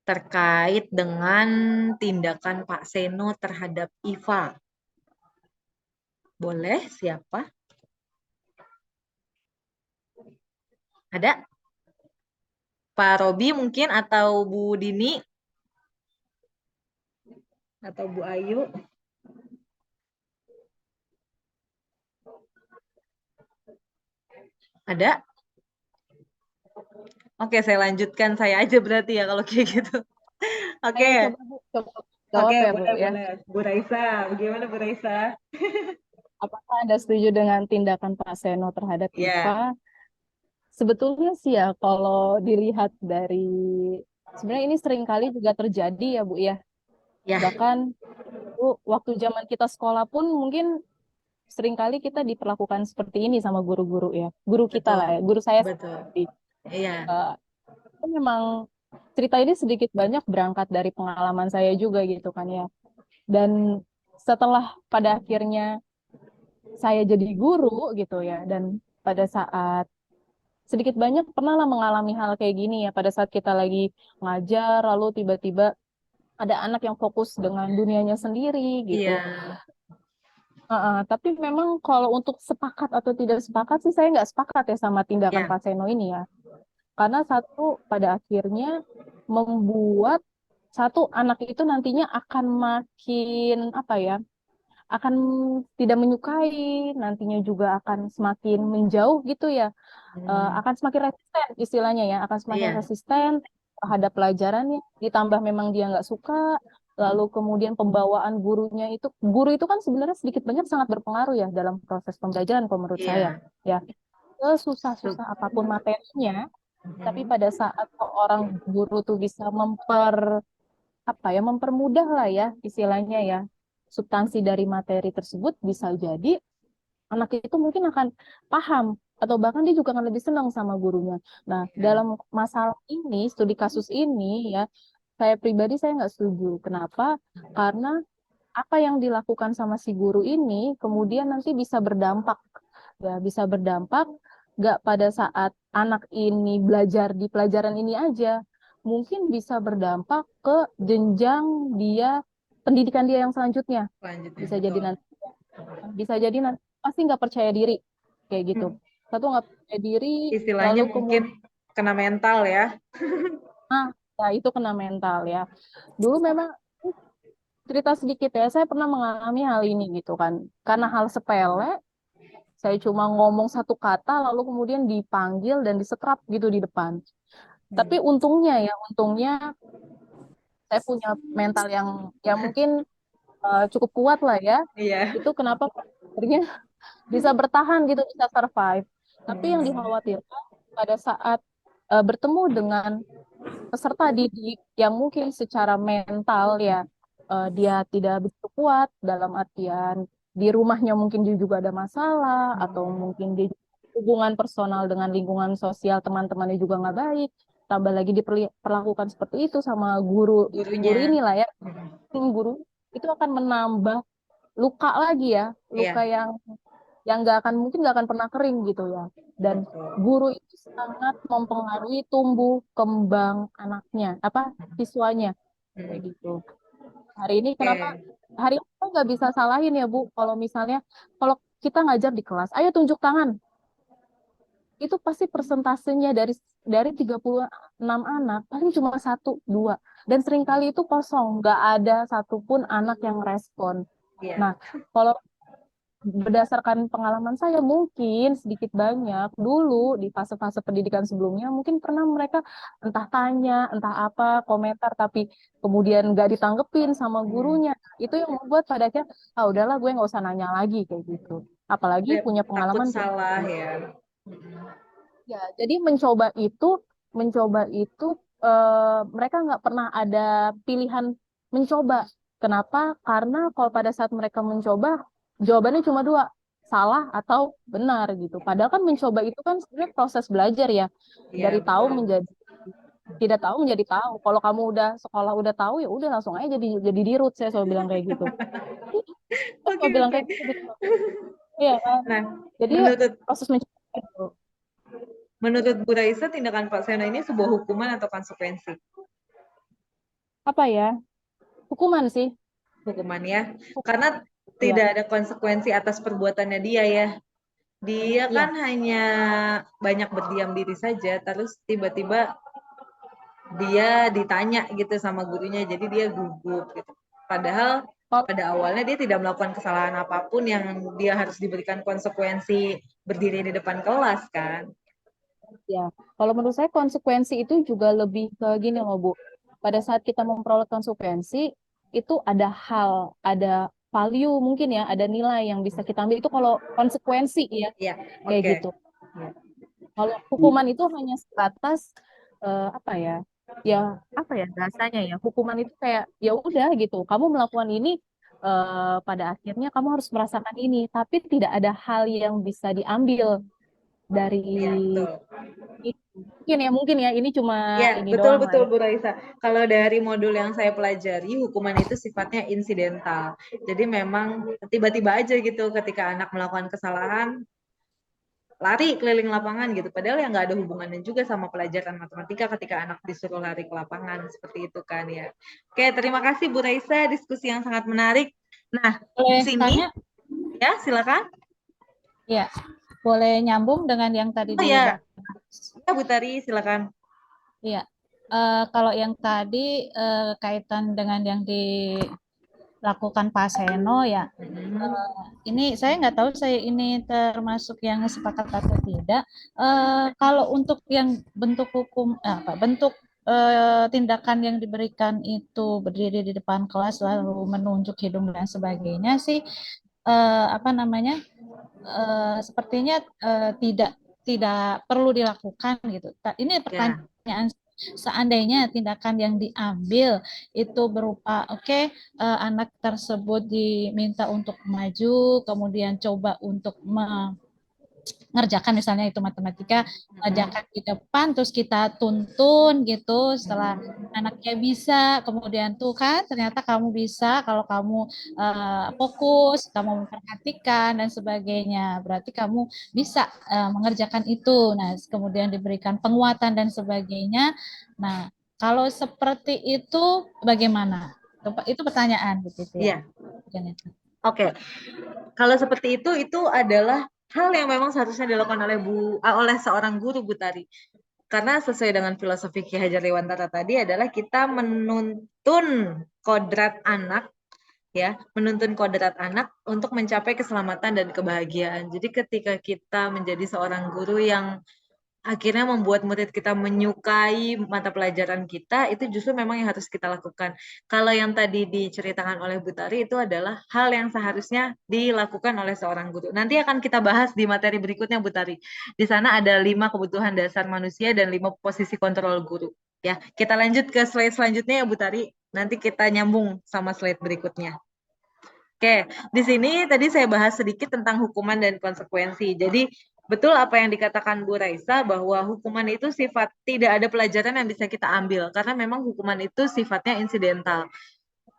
Terkait dengan tindakan Pak Seno terhadap Iva. Boleh, siapa? Ada? Pak Robi mungkin atau Bu Dini? Atau Bu Ayu? Ada? Oke, saya lanjutkan saya aja berarti ya kalau kayak gitu. Oke. Coba Bu, coba jawab Oke, ya Bu boleh, ya. boleh. Bu Raisa, bagaimana Bu Raisa? Apakah Anda setuju dengan tindakan Pak Seno terhadap Ya, Iva? Sebetulnya sih ya, kalau dilihat dari, sebenarnya ini sering kali juga terjadi ya Bu ya. ya, Bahkan Bu, waktu zaman kita sekolah pun mungkin seringkali kita diperlakukan seperti ini sama guru-guru ya. Guru kita betul, lah ya, guru saya betul. sendiri. Iya, Itu memang cerita ini sedikit banyak berangkat dari pengalaman saya juga gitu kan ya. Dan setelah pada akhirnya saya jadi guru gitu ya, dan pada saat sedikit banyak pernah lah mengalami hal kayak gini ya, pada saat kita lagi ngajar lalu tiba-tiba ada anak yang fokus dengan dunianya sendiri iya, gitu. Tapi memang kalau untuk sepakat atau tidak sepakat sih saya nggak sepakat ya sama tindakan iya, Pak Seno ini ya. Karena satu pada akhirnya membuat satu anak itu nantinya akan makin apa ya, akan tidak menyukai, nantinya juga akan semakin menjauh gitu ya. Akan semakin resisten istilahnya ya, akan semakin iya, resisten terhadap pelajarannya, ditambah memang dia nggak suka, lalu kemudian pembawaan gurunya itu, guru itu kan sebenarnya sedikit banyak sangat berpengaruh ya dalam proses pembelajaran kalau menurut saya iya. ya. Sesusah-susah apapun materinya, tapi Mhm. pada saat seorang guru tuh bisa mempermudah lah ya istilahnya ya, substansi dari materi tersebut, bisa jadi anak itu mungkin akan paham atau bahkan dia juga akan lebih senang sama gurunya. Nah, Iya, dalam masalah ini, studi kasus ini ya, saya pribadi saya nggak setuju. Kenapa? Karena apa yang dilakukan sama si guru ini kemudian nanti bisa berdampak, ya bisa berdampak nggak pada saat anak ini belajar di pelajaran ini aja, mungkin bisa berdampak ke jenjang dia, pendidikan dia yang selanjutnya. selanjutnya, Bisa jadi betul. nanti, pasti nggak percaya diri kayak gitu. Hmm. Satu, nggak percaya diri, lalu Istilahnya mungkin kemudian kena mental ya. ya itu kena mental ya. Dulu memang cerita sedikit ya, saya pernah mengalami hal ini gitu kan. Karena hal sepele, saya cuma ngomong satu kata, lalu kemudian dipanggil dan disetrap gitu di depan. Tapi untungnya ya, untungnya saya punya mental yang mungkin cukup kuat lah ya. Iya. Itu kenapa akhirnya bisa bertahan gitu, bisa survive. Tapi yang Hmm. dikhawatirkan pada saat bertemu dengan peserta didik yang mungkin secara mental ya dia tidak begitu kuat dalam artian di rumahnya mungkin dia juga ada masalah atau mungkin dia hubungan personal dengan lingkungan sosial teman-temannya juga nggak baik, tambah lagi diperlakukan seperti itu sama guru Gurunya. inilah ya, Hmm. guru itu akan menambah luka lagi ya, luka Iya, yang nggak akan mungkin nggak akan pernah kering gitu ya. Dan betul. guru itu sangat mempengaruhi tumbuh kembang anaknya, apa siswanya kayak Hmm. gitu. Hari ini kenapa Oke. hari ini kita nggak bisa salahin ya Bu, kalau misalnya kalau kita ngajar di kelas, ayo tunjuk tangan, itu pasti persentasenya dari 36 anak paling cuma satu dua, dan seringkali itu kosong, nggak ada satupun anak yang respon. Iya. Nah, kalau berdasarkan pengalaman saya mungkin sedikit banyak dulu di fase-fase pendidikan sebelumnya mungkin pernah mereka entah tanya entah apa komentar tapi kemudian nggak ditanggepin sama Hmm. gurunya, itu yang membuat pada akhirnya ah udahlah gue nggak usah nanya lagi kayak gitu, apalagi punya Takut pengalaman kayak salah gitu. ya. Hmm. Ya, jadi mencoba itu mereka nggak pernah ada pilihan mencoba. Kenapa? Karena kalau pada saat mereka mencoba, jawabannya cuma dua, salah atau benar gitu. Padahal kan mencoba itu kan sebenarnya proses belajar ya, Iya, dari tahu betul. menjadi tidak tahu menjadi tahu. Kalau kamu udah sekolah udah tahu ya udah langsung aja jadi dirut, saya selalu bilang kayak gitu. Saya Oke, selalu bilang oke. kayak gitu. Iya kan? Nah, Jadi menurut proses mencoba itu menurut Bu Raisa, tindakan Pak Seno ini sebuah hukuman atau konsekuensi? apa ya? Hukuman sih. Hukuman ya. Karena Iya, tidak ada konsekuensi atas perbuatannya dia ya. Dia iya. kan hanya banyak berdiam diri saja, terus tiba-tiba dia ditanya gitu sama gurunya, jadi dia gugup gitu. Padahal Kalau pada awalnya dia tidak melakukan kesalahan apapun yang dia harus diberikan konsekuensi berdiri di depan kelas kan. ya, kalau menurut saya konsekuensi itu juga lebih ke gini loh Bu. Pada saat kita memperoleh konsekuensi, itu ada hal, ada value mungkin ya, ada nilai yang bisa kita ambil. Itu kalau konsekuensi ya, Iya, kayak oke. gitu. Kalau hukuman itu hanya sebatas apa ya? Ya apa ya rasanya ya? Hukuman itu kayak ya udah gitu. Kamu melakukan ini pada akhirnya kamu harus merasakan ini, tapi tidak ada hal yang bisa diambil dari Iya, betul. mungkin ya ini cuma Ya, ini betul doang lah betul ya. Bu Raisa. Kalau dari modul yang saya pelajari, hukuman itu sifatnya insidental. Jadi memang tiba-tiba aja gitu ketika anak melakukan kesalahan, lari keliling lapangan gitu. Padahal yang nggak ada hubungannya juga sama pelajaran matematika ketika anak disuruh lari ke lapangan seperti itu kan ya. Oke, terima kasih Bu Raisa, diskusi yang sangat menarik. Nah, di Boleh sini tanya? ya silakan. Ya, boleh nyambung dengan yang tadi Oh ya, dibahas. ya Bu Tari silakan. Iya. Kalau yang tadi kaitan dengan yang dilakukan Pak Seno ya, Hmm. ini saya nggak tahu saya ini termasuk yang sepakat atau tidak. Kalau untuk yang bentuk hukum, bentuk tindakan yang diberikan itu berdiri di depan kelas lalu menunjuk hidung dan sebagainya sih, apa namanya, sepertinya tidak tidak perlu dilakukan gitu. Ini Ya. pertanyaan, seandainya tindakan yang diambil itu berupa oke, anak tersebut diminta untuk maju, kemudian coba untuk mengerjakan misalnya itu matematika, Hmm. mengerjakan di depan terus kita tuntun gitu, setelah Hmm. anaknya bisa kemudian tuh kan ternyata kamu bisa kalau kamu fokus, kamu memperhatikan dan sebagainya, berarti kamu bisa mengerjakan itu. Nah, kemudian diberikan penguatan dan sebagainya. Nah, kalau seperti itu bagaimana? Itu pertanyaan begitu ya. Iya. Oke, kalau seperti itu adalah hal yang memang seharusnya dilakukan oleh seorang guru Bu Tari. Karena sesuai dengan filosofi Ki Hajar Dewantara tadi adalah kita menuntun kodrat anak ya, menuntun kodrat anak untuk mencapai keselamatan dan kebahagiaan. Jadi ketika kita menjadi seorang guru yang akhirnya membuat murid kita menyukai mata pelajaran kita, itu justru memang yang harus kita lakukan. Kalau yang tadi diceritakan oleh Bu Tari itu adalah hal yang seharusnya dilakukan oleh seorang guru. Nanti akan kita bahas di materi berikutnya, Bu Tari. Di sana ada 5 kebutuhan dasar manusia dan 5 posisi kontrol guru. Ya, kita lanjut ke slide selanjutnya ya Bu Tari. Nanti kita nyambung sama slide berikutnya. Oke, di sini tadi saya bahas sedikit tentang hukuman dan konsekuensi. Jadi betul apa yang dikatakan Bu Raisa bahwa hukuman itu tidak ada pelajaran yang bisa kita ambil karena memang hukuman itu sifatnya insidental.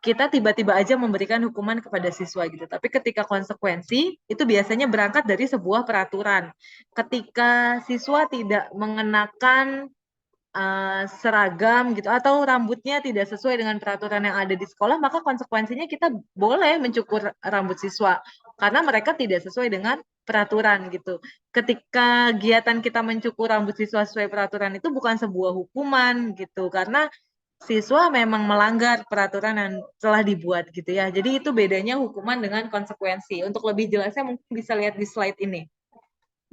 Kita tiba-tiba aja memberikan hukuman kepada siswa gitu. Tapi ketika konsekuensi itu biasanya berangkat dari sebuah peraturan. Ketika siswa tidak mengenakan seragam gitu atau rambutnya tidak sesuai dengan peraturan yang ada di sekolah, maka konsekuensinya kita boleh mencukur rambut siswa karena mereka tidak sesuai dengan peraturan gitu. Ketika kegiatan kita mencukur rambut siswa sesuai peraturan itu bukan sebuah hukuman gitu karena siswa memang melanggar peraturan yang telah dibuat gitu ya. Jadi itu bedanya hukuman dengan konsekuensi. Untuk lebih jelasnya mungkin bisa lihat di slide ini.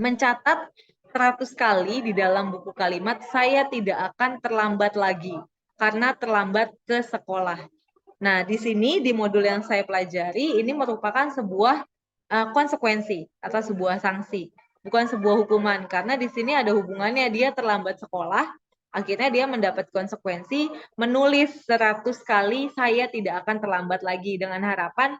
Mencatat 100 kali di dalam buku kalimat, saya tidak akan terlambat lagi karena terlambat ke sekolah. Nah, di sini di modul yang saya pelajari ini merupakan sebuah konsekuensi atau sebuah sanksi, bukan sebuah hukuman karena di sini ada hubungannya dia terlambat sekolah, akhirnya dia mendapat konsekuensi menulis 100 kali saya tidak akan terlambat lagi dengan harapan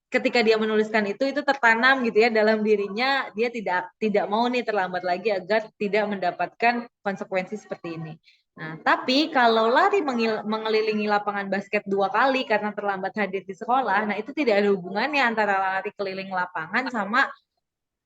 ketika dia menuliskan itu tertanam gitu ya dalam dirinya, dia tidak mau nih terlambat lagi agar tidak mendapatkan konsekuensi seperti ini. Nah, tapi kalau lari mengelilingi lapangan basket 2 kali karena terlambat hadir di sekolah, nah itu tidak ada hubungannya antara lari keliling lapangan sama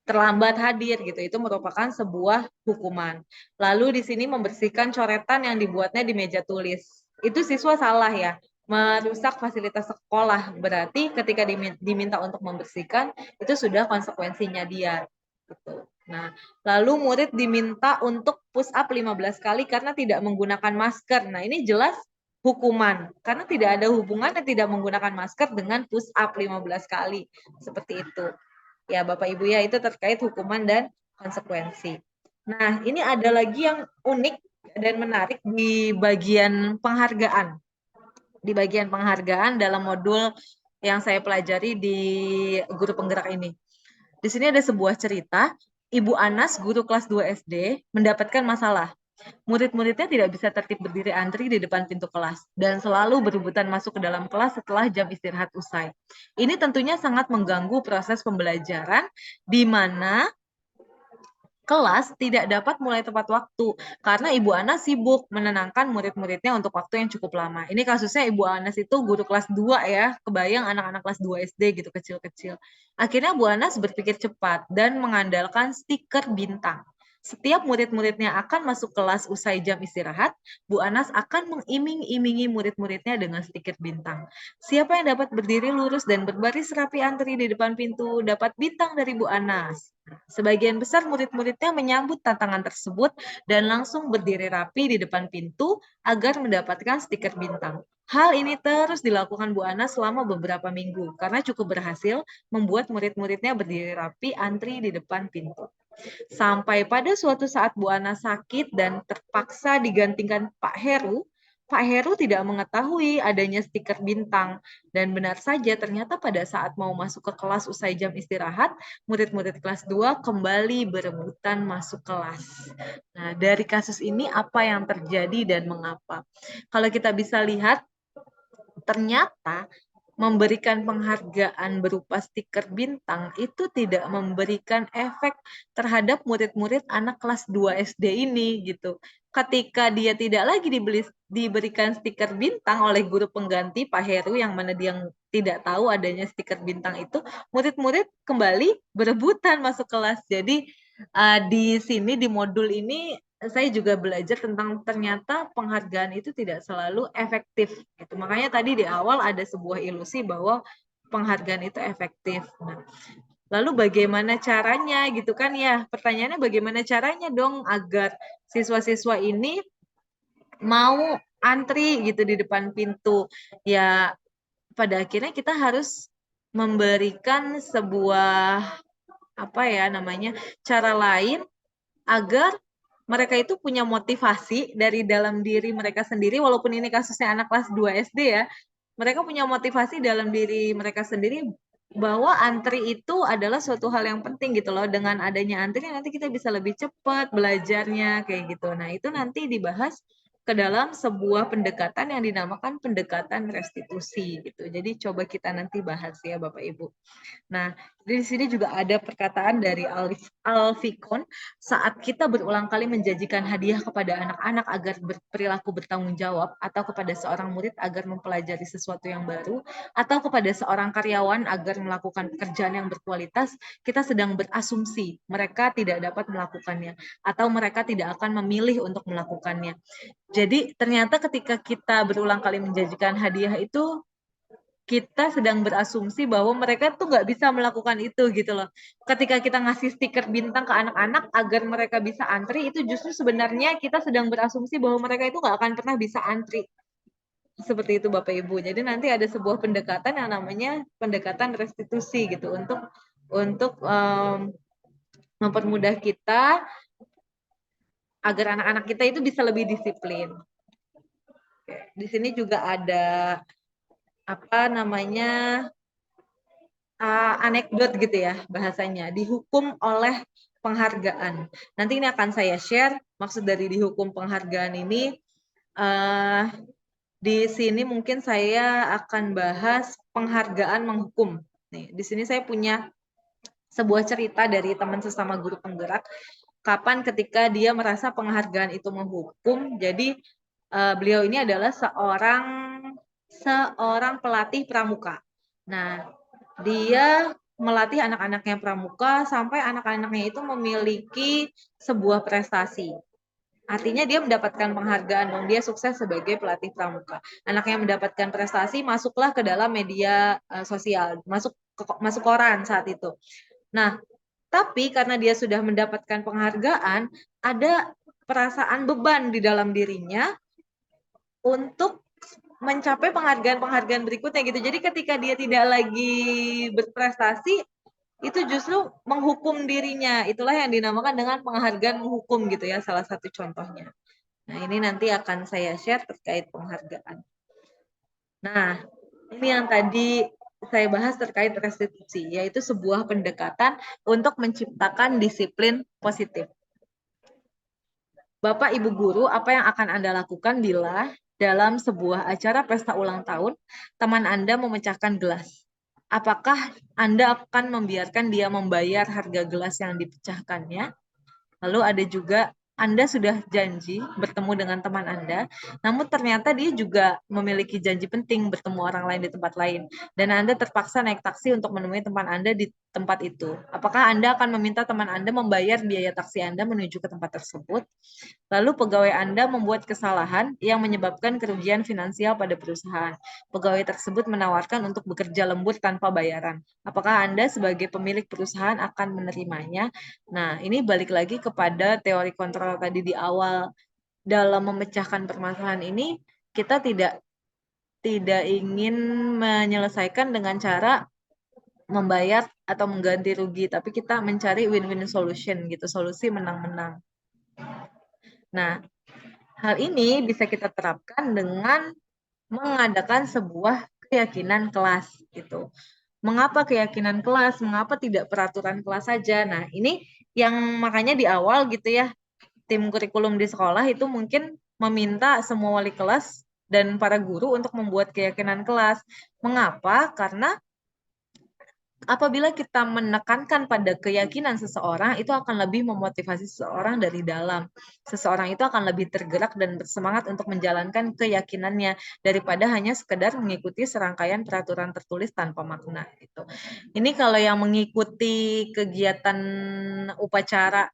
terlambat hadir gitu. Itu merupakan sebuah hukuman. Lalu di sini membersihkan coretan yang dibuatnya di meja tulis. Itu siswa salah ya, merusak fasilitas sekolah. Berarti ketika diminta untuk membersihkan, itu sudah konsekuensinya dia. Gitu. Nah, lalu murid diminta untuk push up 15 kali karena tidak menggunakan masker. Nah, ini jelas hukuman. Karena tidak ada hubungan dan tidak menggunakan masker dengan push up 15 kali. Seperti itu. Ya, Bapak Ibu ya, itu terkait hukuman dan konsekuensi. Nah, ini ada lagi yang unik dan menarik di bagian penghargaan. Di bagian penghargaan dalam modul yang saya pelajari di guru penggerak ini. Di sini ada sebuah cerita, Ibu Anas, guru kelas 2 SD, mendapatkan masalah. Murid-muridnya tidak bisa tertib berdiri antri di depan pintu kelas dan selalu berebutan masuk ke dalam kelas setelah jam istirahat usai. Ini tentunya sangat mengganggu proses pembelajaran di mana kelas tidak dapat mulai tepat waktu karena Ibu Anas sibuk menenangkan murid-muridnya untuk waktu yang cukup lama. Ini kasusnya Ibu Anas itu guru kelas 2 ya, kebayang anak-anak kelas 2 SD gitu kecil-kecil. Akhirnya Bu Anas berpikir cepat dan mengandalkan stiker bintang. Setiap murid-muridnya akan masuk kelas usai jam istirahat, Bu Anas akan mengiming-imingi murid-muridnya dengan stiker bintang. Siapa yang dapat berdiri lurus dan berbaris rapi antri di depan pintu dapat bintang dari Bu Anas. Sebagian besar murid-muridnya menyambut tantangan tersebut dan langsung berdiri rapi di depan pintu agar mendapatkan stiker bintang. Hal ini terus dilakukan Bu Ana selama beberapa minggu karena cukup berhasil membuat murid-muridnya berdiri rapi antri di depan pintu. Sampai pada suatu saat Bu Ana sakit dan terpaksa digantikan Pak Heru. Pak Heru tidak mengetahui adanya stiker bintang. Dan benar saja ternyata pada saat mau masuk ke kelas usai jam istirahat, murid-murid kelas 2 kembali berebutan masuk kelas. Nah, dari kasus ini apa yang terjadi dan mengapa? Kalau kita bisa lihat, ternyata memberikan penghargaan berupa stiker bintang itu tidak memberikan efek terhadap murid-murid anak kelas 2 SD ini gitu. Ketika dia tidak lagi diberikan stiker bintang oleh guru pengganti Pak Heru yang mana dia tidak tahu adanya stiker bintang itu, murid-murid kembali berebutan masuk kelas. Jadi di sini di modul ini saya juga belajar tentang ternyata penghargaan itu tidak selalu efektif. Gitu. Makanya tadi di awal ada sebuah ilusi bahwa penghargaan itu efektif. Nah, lalu bagaimana caranya gitu kan ya? Pertanyaannya bagaimana caranya dong agar siswa-siswa ini mau antri gitu di depan pintu? Ya pada akhirnya kita harus memberikan sebuah cara lain agar mereka itu punya motivasi dari dalam diri mereka sendiri, walaupun ini kasusnya anak kelas 2 SD ya, mereka punya motivasi dalam diri mereka sendiri bahwa antri itu adalah suatu hal yang penting gitu loh. Dengan adanya antri nanti kita bisa lebih cepat belajarnya kayak gitu. Nah, itu nanti dibahas ke dalam sebuah pendekatan yang dinamakan pendekatan restitusi gitu. Jadi coba kita nanti bahas ya Bapak Ibu. Nah, di sini juga ada perkataan dari Alfikon, saat kita berulang kali menjanjikan hadiah kepada anak-anak agar berperilaku bertanggung jawab, atau kepada seorang murid agar mempelajari sesuatu yang baru, atau kepada seorang karyawan agar melakukan pekerjaan yang berkualitas, kita sedang berasumsi mereka tidak dapat melakukannya, atau mereka tidak akan memilih untuk melakukannya. Jadi ternyata ketika kita berulang kali menjanjikan hadiah itu, kita sedang berasumsi bahwa mereka tuh nggak bisa melakukan itu gitu loh. Ketika kita ngasih stiker bintang ke anak-anak agar mereka bisa antri, itu justru sebenarnya kita sedang berasumsi bahwa mereka itu nggak akan pernah bisa antri. Seperti itu Bapak Ibu. Jadi nanti ada sebuah pendekatan yang namanya pendekatan restitusi gitu untuk mempermudah kita agar anak-anak kita itu bisa lebih disiplin. Di sini juga ada anekdot gitu ya bahasanya, dihukum oleh penghargaan. Nanti ini akan saya share maksud dari dihukum penghargaan ini. Di sini mungkin saya akan bahas penghargaan menghukum. Nih, di sini saya punya sebuah cerita dari teman sesama guru penggerak. Kapan ketika dia merasa penghargaan itu menghukum. Jadi beliau ini adalah seorang pelatih pramuka. Nah, dia melatih anak-anaknya pramuka sampai anak-anaknya itu memiliki sebuah prestasi. Artinya dia mendapatkan penghargaan dong, dia sukses sebagai pelatih pramuka. Anaknya mendapatkan prestasi, masuklah ke dalam media sosial, masuk koran saat itu. Nah, tapi karena dia sudah mendapatkan penghargaan, ada perasaan beban di dalam dirinya untuk mencapai penghargaan-penghargaan berikutnya gitu. Jadi ketika dia tidak lagi berprestasi, itu justru menghukum dirinya. Itulah yang dinamakan dengan penghargaan menghukum gitu ya, salah satu contohnya. Nah, ini nanti akan saya share terkait penghargaan. Nah, ini yang tadi saya bahas terkait restitusi, yaitu sebuah pendekatan untuk menciptakan disiplin positif. Bapak Ibu guru, apa yang akan Anda lakukan bila dalam sebuah acara pesta ulang tahun, teman Anda memecahkan gelas? Apakah Anda akan membiarkan dia membayar harga gelas yang dipecahkannya? Lalu ada juga Anda sudah janji bertemu dengan teman Anda, namun ternyata dia juga memiliki janji penting bertemu orang lain di tempat lain, dan Anda terpaksa naik taksi untuk menemui teman Anda di tempat itu. Apakah Anda akan meminta teman Anda membayar biaya taksi Anda menuju ke tempat tersebut? Lalu pegawai Anda membuat kesalahan yang menyebabkan kerugian finansial pada perusahaan. Pegawai tersebut menawarkan untuk bekerja lembur tanpa bayaran. Apakah Anda sebagai pemilik perusahaan akan menerimanya? Nah, ini balik lagi kepada teori kontrol tadi di awal. Dalam memecahkan permasalahan ini, kita tidak ingin menyelesaikan dengan cara membayar atau mengganti rugi, tapi kita mencari win-win solution gitu, solusi menang-menang. Nah, hal ini bisa kita terapkan dengan mengadakan sebuah keyakinan kelas gitu. Mengapa keyakinan kelas? Mengapa tidak peraturan kelas saja? Nah, ini yang makanya di awal gitu ya, tim kurikulum di sekolah itu mungkin meminta semua wali kelas dan para guru untuk membuat keyakinan kelas. Mengapa? Karena apabila kita menekankan pada keyakinan seseorang, itu akan lebih memotivasi seseorang dari dalam. Seseorang itu akan lebih tergerak dan bersemangat untuk menjalankan keyakinannya daripada hanya sekedar mengikuti serangkaian peraturan tertulis tanpa makna. Gitu. Ini kalau yang mengikuti kegiatan upacara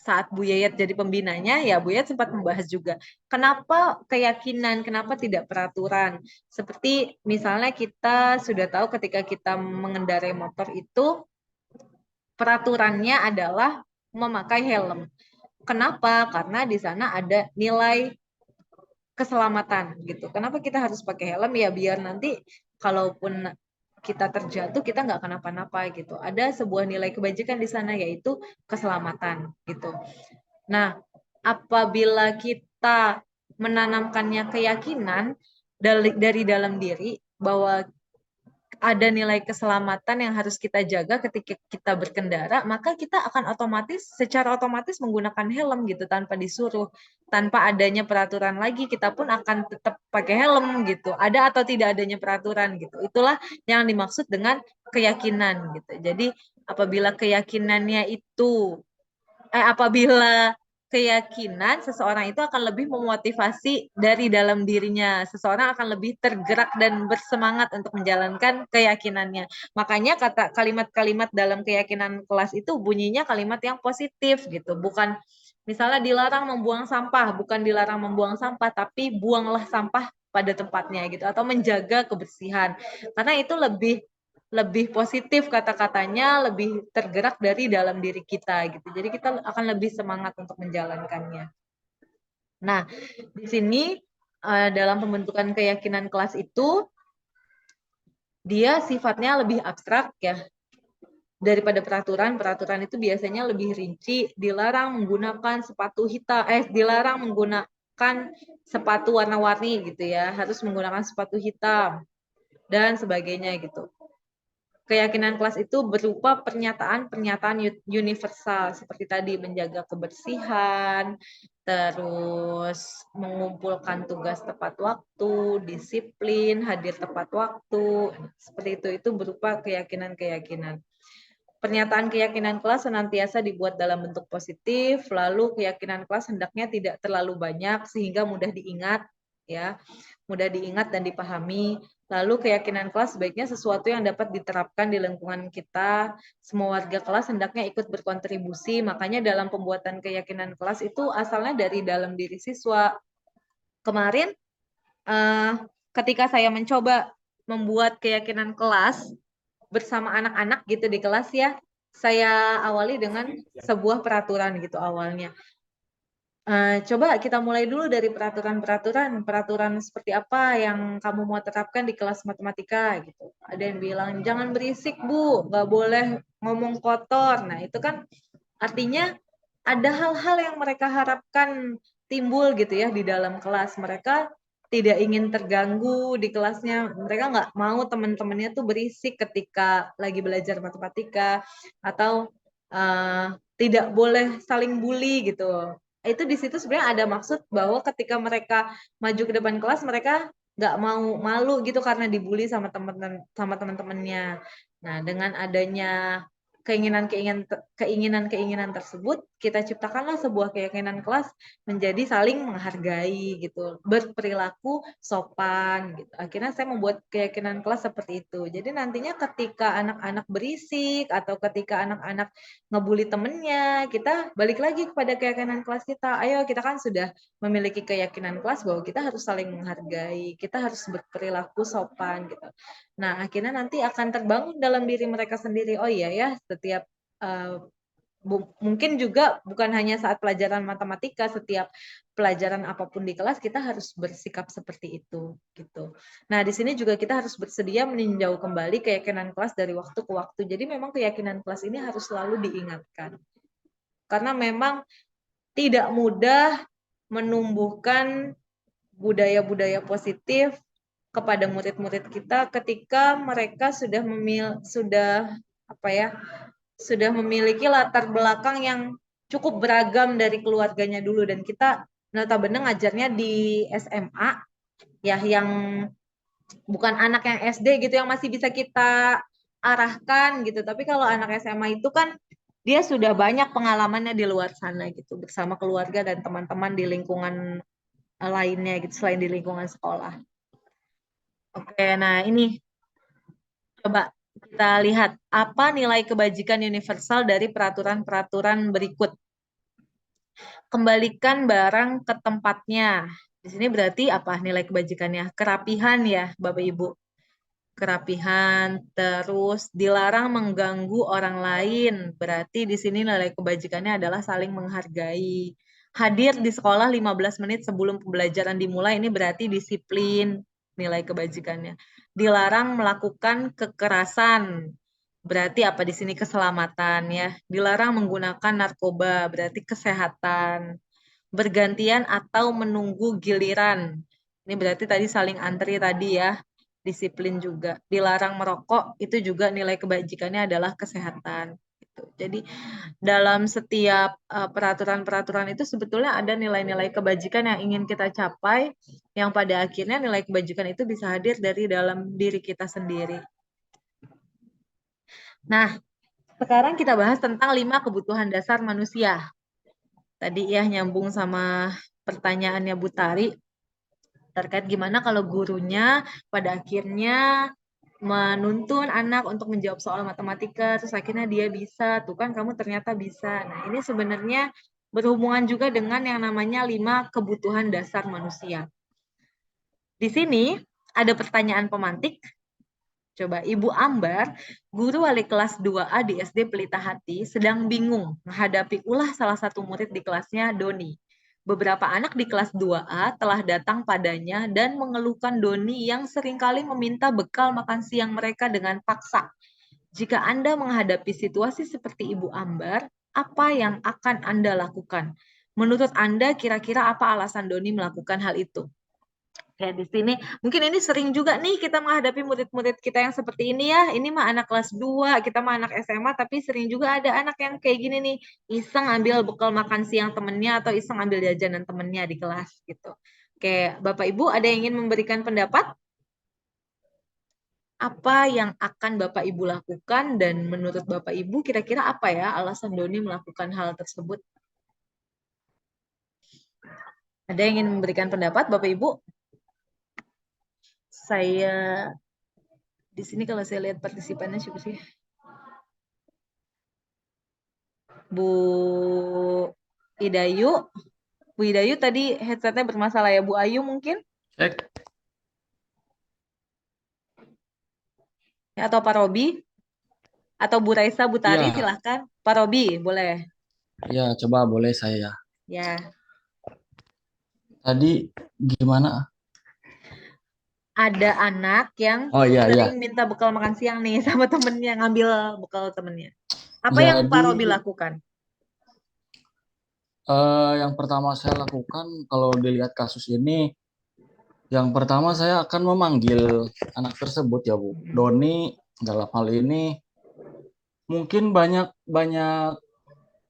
saat Bu Yayat jadi pembinanya, ya Bu Yayat sempat membahas juga. Kenapa keyakinan, kenapa tidak peraturan? Seperti misalnya kita sudah tahu ketika kita mengendarai motor itu, peraturannya adalah memakai helm. Kenapa? Karena di sana ada nilai keselamatan gitu. Kenapa kita harus pakai helm? Ya biar nanti kalaupun kita terjatuh, kita nggak kenapa-napa gitu. Ada sebuah nilai kebajikan di sana, yaitu keselamatan gitu. Nah, apabila kita menanamkannya keyakinan dari dalam diri bahwa ada nilai keselamatan yang harus kita jaga ketika kita berkendara, maka kita akan secara otomatis menggunakan helm gitu tanpa disuruh, tanpa adanya peraturan lagi, kita pun akan tetap pakai helm gitu. Ada atau tidak adanya peraturan gitu. Itulah yang dimaksud dengan keyakinan gitu. Jadi apabila apabila keyakinan, seseorang itu akan lebih memotivasi dari dalam dirinya. Seseorang akan lebih tergerak dan bersemangat untuk menjalankan keyakinannya. Makanya kalimat-kalimat dalam keyakinan kelas itu bunyinya kalimat yang positif gitu. Bukan misalnya dilarang membuang sampah, bukan dilarang membuang sampah, tapi buanglah sampah pada tempatnya gitu, atau menjaga kebersihan. Karena itu lebih positif kata-katanya, lebih tergerak dari dalam diri kita gitu. Jadi kita akan lebih semangat untuk menjalankannya. Nah, di sini dalam pembentukan keyakinan kelas itu dia sifatnya lebih abstrak ya daripada peraturan. Peraturan itu biasanya lebih rinci, dilarang menggunakan dilarang menggunakan sepatu warna-warni gitu ya, harus menggunakan sepatu hitam dan sebagainya gitu. Keyakinan kelas itu berupa pernyataan-pernyataan universal seperti tadi menjaga kebersihan, terus mengumpulkan tugas tepat waktu, disiplin, hadir tepat waktu. Seperti itu berupa keyakinan-keyakinan. Pernyataan keyakinan kelas senantiasa dibuat dalam bentuk positif, lalu keyakinan kelas hendaknya tidak terlalu banyak sehingga mudah diingat ya, mudah diingat dan dipahami. Lalu keyakinan kelas sebaiknya sesuatu yang dapat diterapkan di lingkungan kita. Semua warga kelas hendaknya ikut berkontribusi, makanya dalam pembuatan keyakinan kelas itu asalnya dari dalam diri siswa. Kemarin ketika saya mencoba membuat keyakinan kelas bersama anak-anak gitu di kelas ya, saya awali dengan sebuah peraturan gitu awalnya. Coba kita mulai dulu dari peraturan seperti apa yang kamu mau terapkan di kelas matematika gitu. Ada yang bilang jangan berisik Bu, nggak boleh ngomong kotor. Nah itu kan artinya ada hal-hal yang mereka harapkan timbul gitu ya di dalam kelas. Mereka tidak ingin terganggu di kelasnya. Mereka nggak mau teman-temannya tuh berisik ketika lagi belajar matematika, atau tidak boleh saling bully gitu. Itu di situ sebenarnya ada maksud bahwa ketika mereka maju ke depan kelas, mereka nggak mau malu gitu karena dibully sama teman-temannya. Nah, dengan adanya keinginan-keinginan tersebut, kita ciptakanlah sebuah keyakinan kelas menjadi saling menghargai gitu, berperilaku sopan gitu. Akhirnya saya membuat keyakinan kelas seperti itu. Jadi nantinya ketika anak-anak berisik atau ketika anak-anak ngebully temennya, kita balik lagi kepada keyakinan kelas kita. Ayo, kita kan sudah memiliki keyakinan kelas bahwa kita harus saling menghargai, kita harus berperilaku sopan gitu. Nah, akhirnya nanti akan terbangun dalam diri mereka sendiri. Oh iya ya, setiap mungkin juga bukan hanya saat pelajaran matematika, setiap pelajaran apapun di kelas kita harus bersikap seperti itu gitu. Nah, di sini juga kita harus bersedia meninjau kembali keyakinan kelas dari waktu ke waktu. Jadi memang keyakinan kelas ini harus selalu diingatkan. Karena memang tidak mudah menumbuhkan budaya-budaya positif kepada murid-murid kita ketika mereka sudah memiliki latar belakang yang cukup beragam dari keluarganya dulu, dan kita notabene ngajarnya di SMA ya, yang bukan anak yang SD gitu yang masih bisa kita arahkan gitu, tapi kalau anak SMA itu kan dia sudah banyak pengalamannya di luar sana gitu bersama keluarga dan teman-teman di lingkungan lainnya gitu selain di lingkungan sekolah. Oke, nah ini coba kita lihat apa nilai kebajikan universal dari peraturan-peraturan berikut. Kembalikan barang ke tempatnya. Di sini berarti apa nilai kebajikannya? Kerapihan ya, Bapak Ibu. Kerapihan, terus dilarang mengganggu orang lain. Berarti di sini nilai kebajikannya adalah saling menghargai. Hadir di sekolah 15 menit sebelum pembelajaran dimulai, ini berarti disiplin nilai kebajikannya. dilarang melakukan kekerasan. Berarti apa di sini keselamatan ya. Dilarang menggunakan narkoba, berarti kesehatan. Bergantian atau menunggu giliran. Ini berarti tadi saling antri tadi ya. Disiplin juga. Dilarang merokok, itu juga nilai kebajikannya adalah kesehatan. Gitu. Jadi dalam setiap peraturan-peraturan itu sebetulnya ada nilai-nilai kebajikan yang ingin kita capai, yang pada akhirnya nilai kebajikan itu bisa hadir dari dalam diri kita sendiri. Nah, sekarang kita bahas tentang 5 kebutuhan dasar manusia. Tadi ya nyambung sama pertanyaannya Bu Tari, terkait gimana kalau gurunya pada akhirnya menuntun anak untuk menjawab soal matematika, terus akhirnya dia bisa, tuh kan kamu ternyata bisa. Nah, ini sebenarnya berhubungan juga dengan yang namanya 5 kebutuhan dasar manusia. Di sini ada pertanyaan pemantik. Coba, Ibu Ambar, guru wali kelas 2A di SD Pelita Hati, sedang bingung menghadapi ulah salah satu murid di kelasnya, Doni. Beberapa anak di kelas 2A telah datang padanya dan mengeluhkan Doni yang seringkali meminta bekal makan siang mereka dengan paksa. Jika Anda menghadapi situasi seperti Ibu Ambar, apa yang akan Anda lakukan? Menurut Anda, kira-kira apa alasan Doni melakukan hal itu? Kayak di sini, mungkin ini sering juga nih kita menghadapi murid-murid kita yang seperti ini ya. Ini mah anak kelas 2, kita mah anak SMA, tapi sering juga ada anak yang kayak gini nih, iseng ambil bekal makan siang temennya atau iseng ambil jajanan temennya di kelas gitu. Kayak Bapak Ibu ada yang ingin memberikan pendapat? Apa yang akan Bapak Ibu lakukan dan menurut Bapak Ibu kira-kira apa ya alasan Doni melakukan hal tersebut? Ada yang ingin memberikan pendapat Bapak Ibu? Saya di sini kalau saya lihat partisipannya siapa sih? Bu Idayu. Bu Idayu tadi headsetnya bermasalah ya. Bu Ayu mungkin? Cek. Atau Pak Robi? Atau Bu Raisa, Bu Tari, Ya, silahkan. Pak Robi, boleh. ya coba boleh saya. Ya, Tadi gimana? ada anak yang Oh iya, iya. sering minta bekal makan siang nih sama temennya, ngambil bekal temennya. Apa yang Pak Jadi Robi lakukan? yang pertama saya lakukan kalau dilihat kasus ini, yang pertama saya akan memanggil anak tersebut ya Bu. Doni dalam hal ini mungkin banyak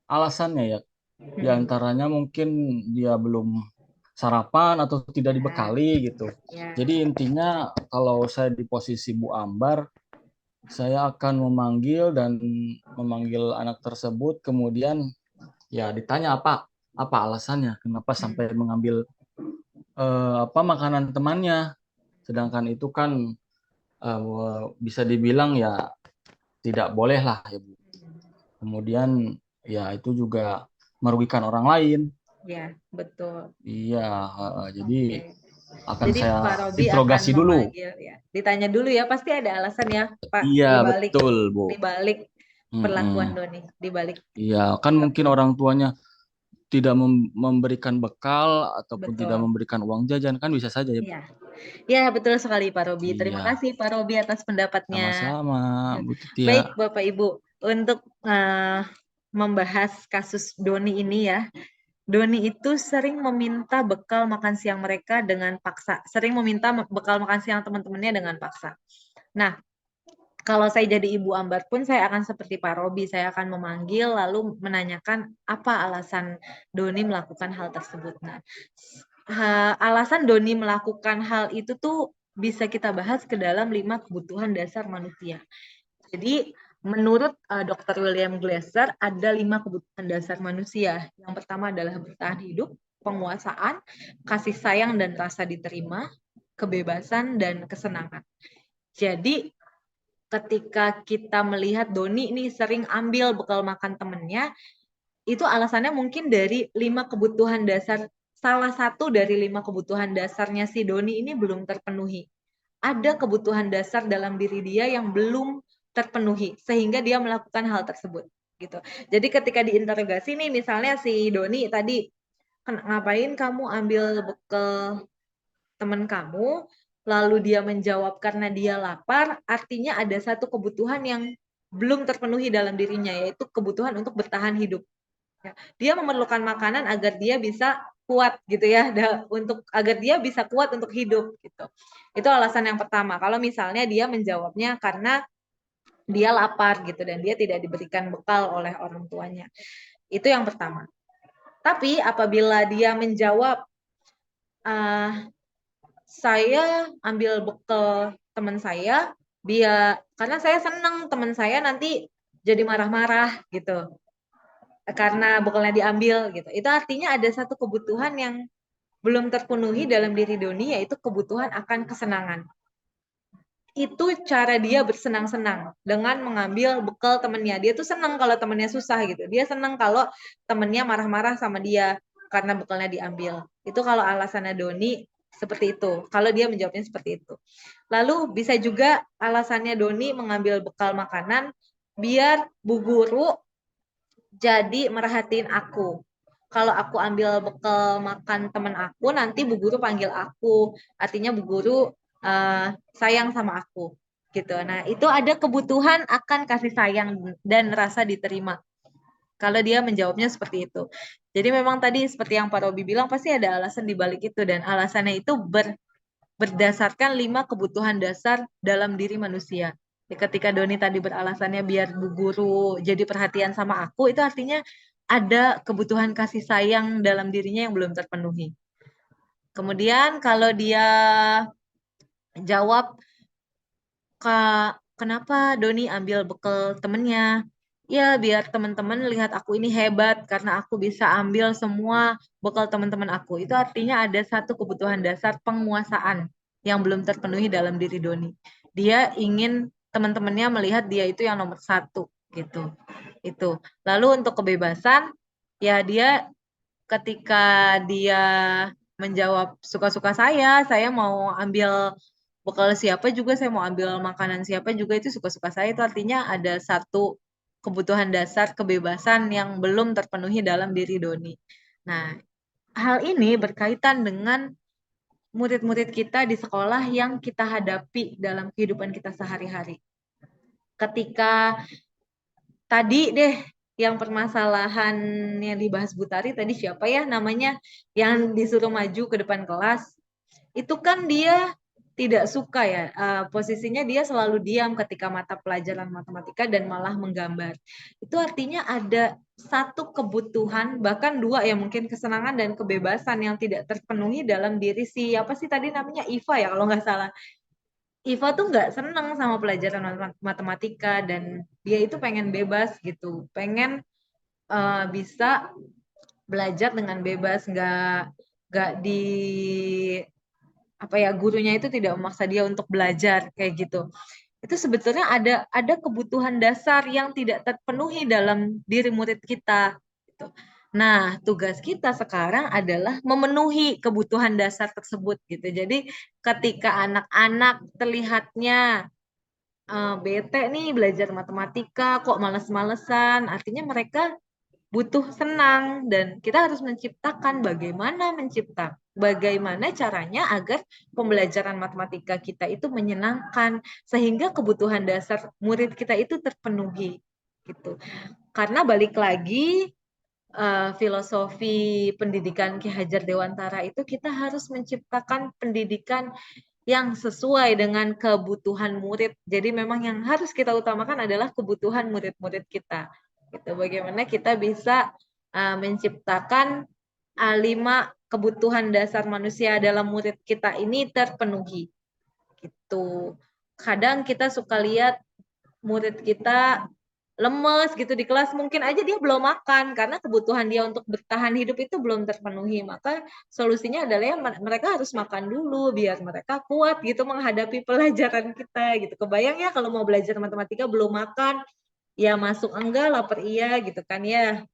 alasannya ya. Di antaranya mungkin dia belum sarapan atau tidak dibekali gitu. Ya. Jadi intinya kalau saya di posisi Bu Ambar, saya akan memanggil anak tersebut, kemudian ya ditanya apa alasannya, kenapa sampai mengambil makanan temannya, sedangkan itu kan bisa dibilang ya tidak boleh lah ya Bu. Kemudian ya itu juga merugikan orang lain. Ya, betul. Iya, jadi akan Jadi saya Pak Robi interogasi akan dulu. memanggil, ya. Ditanya dulu ya, pasti ada alasan ya, Pak, Iya, betul Bu. di balik perlakuan Doni, di balik. Iya, kan mungkin orang tuanya tidak memberikan bekal ataupun Betul. tidak memberikan uang jajan, kan bisa saja ya. Iya. Ya, betul sekali Pak Robi. Terima Iya. kasih Pak Robi atas pendapatnya. Sama-sama, Bu Titia. Baik Bapak Ibu, untuk membahas kasus Doni ini ya. Doni itu sering meminta bekal makan siang mereka dengan paksa. Sering meminta bekal makan siang teman-temannya dengan paksa. Nah, kalau saya jadi Ibu Ambar pun saya akan seperti Pak Robi, saya akan memanggil lalu menanyakan apa alasan Doni melakukan hal tersebut. Nah, alasan Doni melakukan hal itu tuh bisa kita bahas ke dalam 5 kebutuhan dasar manusia. Jadi menurut Dr. William Glasser ada 5 kebutuhan dasar manusia. Yang pertama adalah bertahan hidup, penguasaan, kasih sayang dan rasa diterima, kebebasan dan kesenangan. Jadi ketika kita melihat Doni nih sering ambil bekal makan temennya, itu alasannya mungkin dari 5 kebutuhan dasar, salah satu dari 5 kebutuhan dasarnya si Doni ini belum terpenuhi. Ada kebutuhan dasar dalam diri dia yang belum terpenuhi sehingga dia melakukan hal tersebut gitu. Jadi ketika diinterogasi nih misalnya si Doni tadi, ngapain kamu ambil bekal teman kamu? lalu dia menjawab karena dia lapar, artinya ada satu kebutuhan yang belum terpenuhi dalam dirinya, yaitu kebutuhan untuk bertahan hidup. Ya, dia memerlukan makanan agar dia bisa kuat gitu ya, agar dia bisa kuat untuk hidup gitu. Itu alasan yang pertama. Kalau misalnya dia menjawabnya karena dia lapar gitu dan dia tidak diberikan bekal oleh orang tuanya. Itu yang pertama. Tapi apabila dia menjawab, saya ambil bekal teman saya, karena saya senang teman saya nanti jadi marah-marah gitu karena bekalnya diambil gitu. Itu artinya ada satu kebutuhan yang belum terpenuhi dalam diri Doni, yaitu kebutuhan akan kesenangan. Itu cara dia bersenang-senang dengan mengambil bekal temennya. Dia tuh senang kalau temennya susah gitu. Dia senang kalau temennya marah-marah sama dia karena bekalnya diambil. Itu kalau alasannya Doni seperti itu. Kalau dia menjawabnya seperti itu. Lalu bisa juga alasannya Doni mengambil bekal makanan biar Bu Guru jadi merhatiin aku. Kalau aku ambil bekal makan teman aku, nanti Bu Guru panggil aku. Artinya Bu Guru sayang sama aku. Gitu. Nah, itu ada kebutuhan akan kasih sayang dan rasa diterima. Kalau dia menjawabnya seperti itu. Jadi memang tadi seperti yang Pak Robi bilang, pasti ada alasan di balik itu. Dan alasannya itu berdasarkan 5 kebutuhan dasar dalam diri manusia. Ketika Doni tadi beralasannya biar Bu Guru jadi perhatian sama aku, itu artinya ada kebutuhan kasih sayang dalam dirinya yang belum terpenuhi. Kemudian kalau dia jawab, kenapa Doni ambil bekal temennya? Ya, biar teman-teman lihat aku ini hebat karena aku bisa ambil semua bekal teman-teman aku. Itu artinya ada satu kebutuhan dasar penguasaan yang belum terpenuhi dalam diri Doni. Dia ingin teman-temannya melihat dia itu yang nomor 1 gitu. Itu. Lalu untuk kebebasan, ya dia ketika dia menjawab suka-suka saya mau ambil bekal siapa juga, saya mau ambil makanan siapa juga, itu suka-suka saya. Itu artinya ada satu kebutuhan dasar kebebasan yang belum terpenuhi dalam diri Doni. Nah, hal ini berkaitan dengan murid-murid kita di sekolah yang kita hadapi dalam kehidupan kita sehari-hari. Ketika tadi deh yang permasalahan yang dibahas Bu Tari tadi, siapa ya namanya, yang disuruh maju ke depan kelas, itu kan dia tidak suka ya, posisinya dia selalu diam ketika mata pelajaran matematika dan malah menggambar. Itu artinya ada satu kebutuhan, bahkan 2 ya mungkin, kesenangan dan kebebasan yang tidak terpenuhi dalam diri apa sih tadi namanya, Iva ya kalau nggak salah. Iva tuh nggak seneng sama pelajaran matematika dan dia itu pengen bebas gitu, pengen bisa belajar dengan bebas, nggak di gurunya itu tidak memaksa dia untuk belajar kayak gitu. Itu sebetulnya ada kebutuhan dasar yang tidak terpenuhi dalam diri murid kita gitu. Nah, tugas kita sekarang adalah memenuhi kebutuhan dasar tersebut gitu. Jadi ketika anak-anak terlihatnya bete nih belajar matematika, kok males-malesan, artinya mereka butuh senang, dan kita harus menciptakan bagaimana caranya agar pembelajaran matematika kita itu menyenangkan sehingga kebutuhan dasar murid kita itu terpenuhi gitu. Karena balik lagi, filosofi pendidikan Ki Hajar Dewantara itu kita harus menciptakan pendidikan yang sesuai dengan kebutuhan murid. Jadi memang yang harus kita utamakan adalah kebutuhan murid-murid kita. Gitu. Bagaimana kita bisa menciptakan 5 kebutuhan dasar manusia dalam murid kita ini terpenuhi. Gitu. Kadang kita suka lihat murid kita lemes gitu di kelas, mungkin aja dia belum makan karena kebutuhan dia untuk bertahan hidup itu belum terpenuhi. Maka solusinya adalah ya mereka harus makan dulu biar mereka kuat gitu menghadapi pelajaran kita gitu. Kebayang ya kalau mau belajar matematika belum makan, ya masuk enggak, lapar iya gitu kan ya.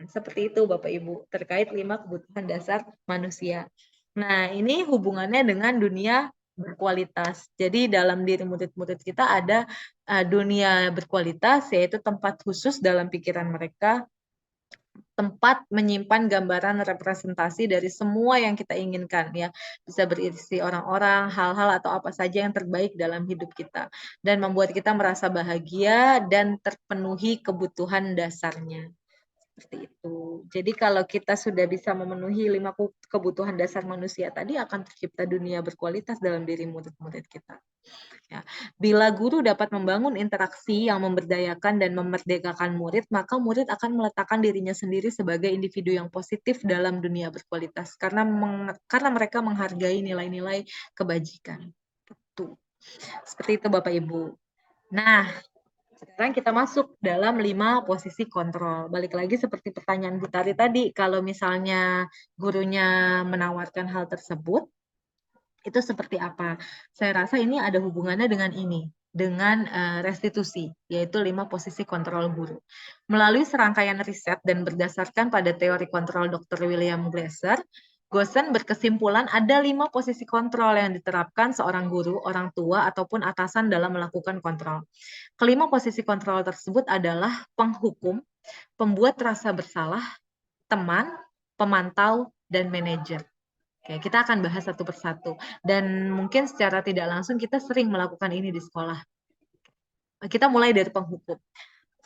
Seperti itu Bapak Ibu terkait 5 kebutuhan dasar manusia. Nah, ini hubungannya dengan dunia berkualitas. Jadi dalam diri murid-murid kita ada dunia berkualitas, yaitu tempat khusus dalam pikiran mereka, tempat menyimpan gambaran representasi dari semua yang kita inginkan ya. Bisa berisi orang-orang, hal-hal atau apa saja yang terbaik dalam hidup kita dan membuat kita merasa bahagia dan terpenuhi kebutuhan dasarnya. Seperti itu. Jadi kalau kita sudah bisa memenuhi 5 kebutuhan dasar manusia tadi, akan tercipta dunia berkualitas dalam diri murid-murid kita. Ya. Bila guru dapat membangun interaksi yang memberdayakan dan memerdekakan murid, maka murid akan meletakkan dirinya sendiri sebagai individu yang positif dalam dunia berkualitas karena mereka menghargai nilai-nilai kebajikan. Betul. Seperti itu Bapak Ibu. Nah, sekarang kita masuk dalam 5 posisi kontrol. Balik lagi seperti pertanyaan Bu Tari tadi, kalau misalnya gurunya menawarkan hal tersebut, itu seperti apa? Saya rasa ini ada hubungannya dengan ini, dengan restitusi, yaitu 5 posisi kontrol guru. Melalui serangkaian riset dan berdasarkan pada teori kontrol Dr. William Glasser, Gosen berkesimpulan ada 5 posisi kontrol yang diterapkan seorang guru, orang tua, ataupun atasan dalam melakukan kontrol. Kelima posisi kontrol tersebut adalah penghukum, pembuat rasa bersalah, teman, pemantau, dan manajer. Oke, kita akan bahas satu persatu. Dan mungkin secara tidak langsung kita sering melakukan ini di sekolah. Kita mulai dari penghukum.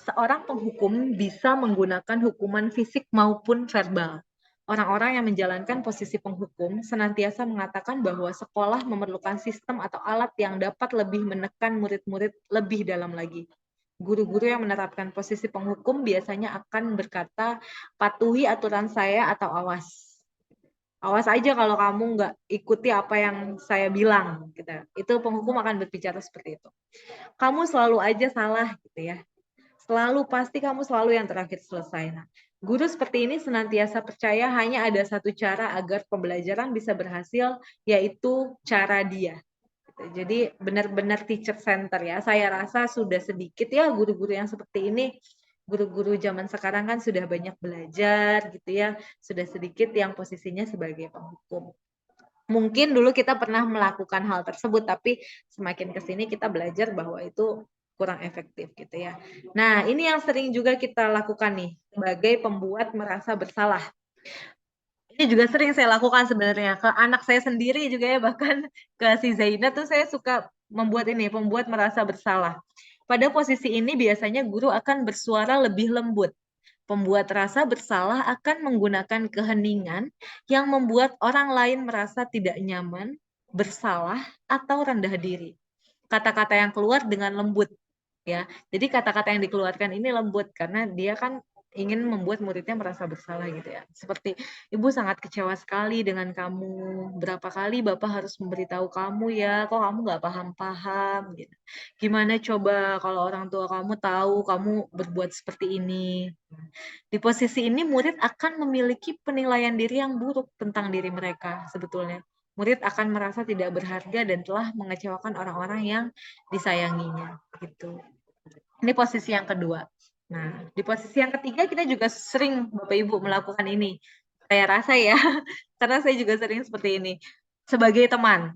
Seorang penghukum bisa menggunakan hukuman fisik maupun verbal. Orang-orang yang menjalankan posisi penghukum senantiasa mengatakan bahwa sekolah memerlukan sistem atau alat yang dapat lebih menekan murid-murid lebih dalam lagi. Guru-guru yang menerapkan posisi penghukum biasanya akan berkata, patuhi aturan saya atau awas. Awas aja kalau kamu nggak ikuti apa yang saya bilang. Gitu. Itu penghukum akan berbicara seperti itu. Kamu selalu aja salah, gitu ya. Pasti kamu selalu yang terakhir selesai. Nah, guru seperti ini senantiasa percaya hanya ada satu cara agar pembelajaran bisa berhasil, yaitu cara dia. Jadi benar-benar teacher center ya. Saya rasa sudah sedikit ya guru-guru yang seperti ini. Guru-guru zaman sekarang kan sudah banyak belajar gitu ya. Sudah sedikit yang posisinya sebagai penghukum. Mungkin dulu kita pernah melakukan hal tersebut, tapi semakin ke sini kita belajar bahwa itu kurang efektif gitu ya. Nah, ini yang sering juga kita lakukan nih, sebagai pembuat merasa bersalah. Ini juga sering saya lakukan sebenarnya, ke anak saya sendiri juga ya, bahkan ke si Zaina tuh saya suka membuat merasa bersalah. Pada posisi ini biasanya guru akan bersuara lebih lembut. Pembuat rasa bersalah akan menggunakan keheningan yang membuat orang lain merasa tidak nyaman, bersalah, atau rendah diri. Kata-kata yang keluar dengan lembut. Ya, jadi kata-kata yang dikeluarkan ini lembut karena dia kan ingin membuat muridnya merasa bersalah gitu ya. Seperti, Ibu sangat kecewa sekali dengan kamu. Berapa kali Bapak harus memberitahu kamu ya, kok kamu nggak paham-paham gitu. Gimana coba kalau orang tua kamu tahu kamu berbuat seperti ini. Di posisi ini murid akan memiliki penilaian diri yang buruk tentang diri mereka sebetulnya. Murid akan merasa tidak berharga dan telah mengecewakan orang-orang yang disayanginya gitu. Ini posisi yang kedua. Nah, di posisi yang ketiga kita juga sering Bapak Ibu melakukan ini. Saya rasa ya, karena saya juga sering seperti ini. Sebagai teman,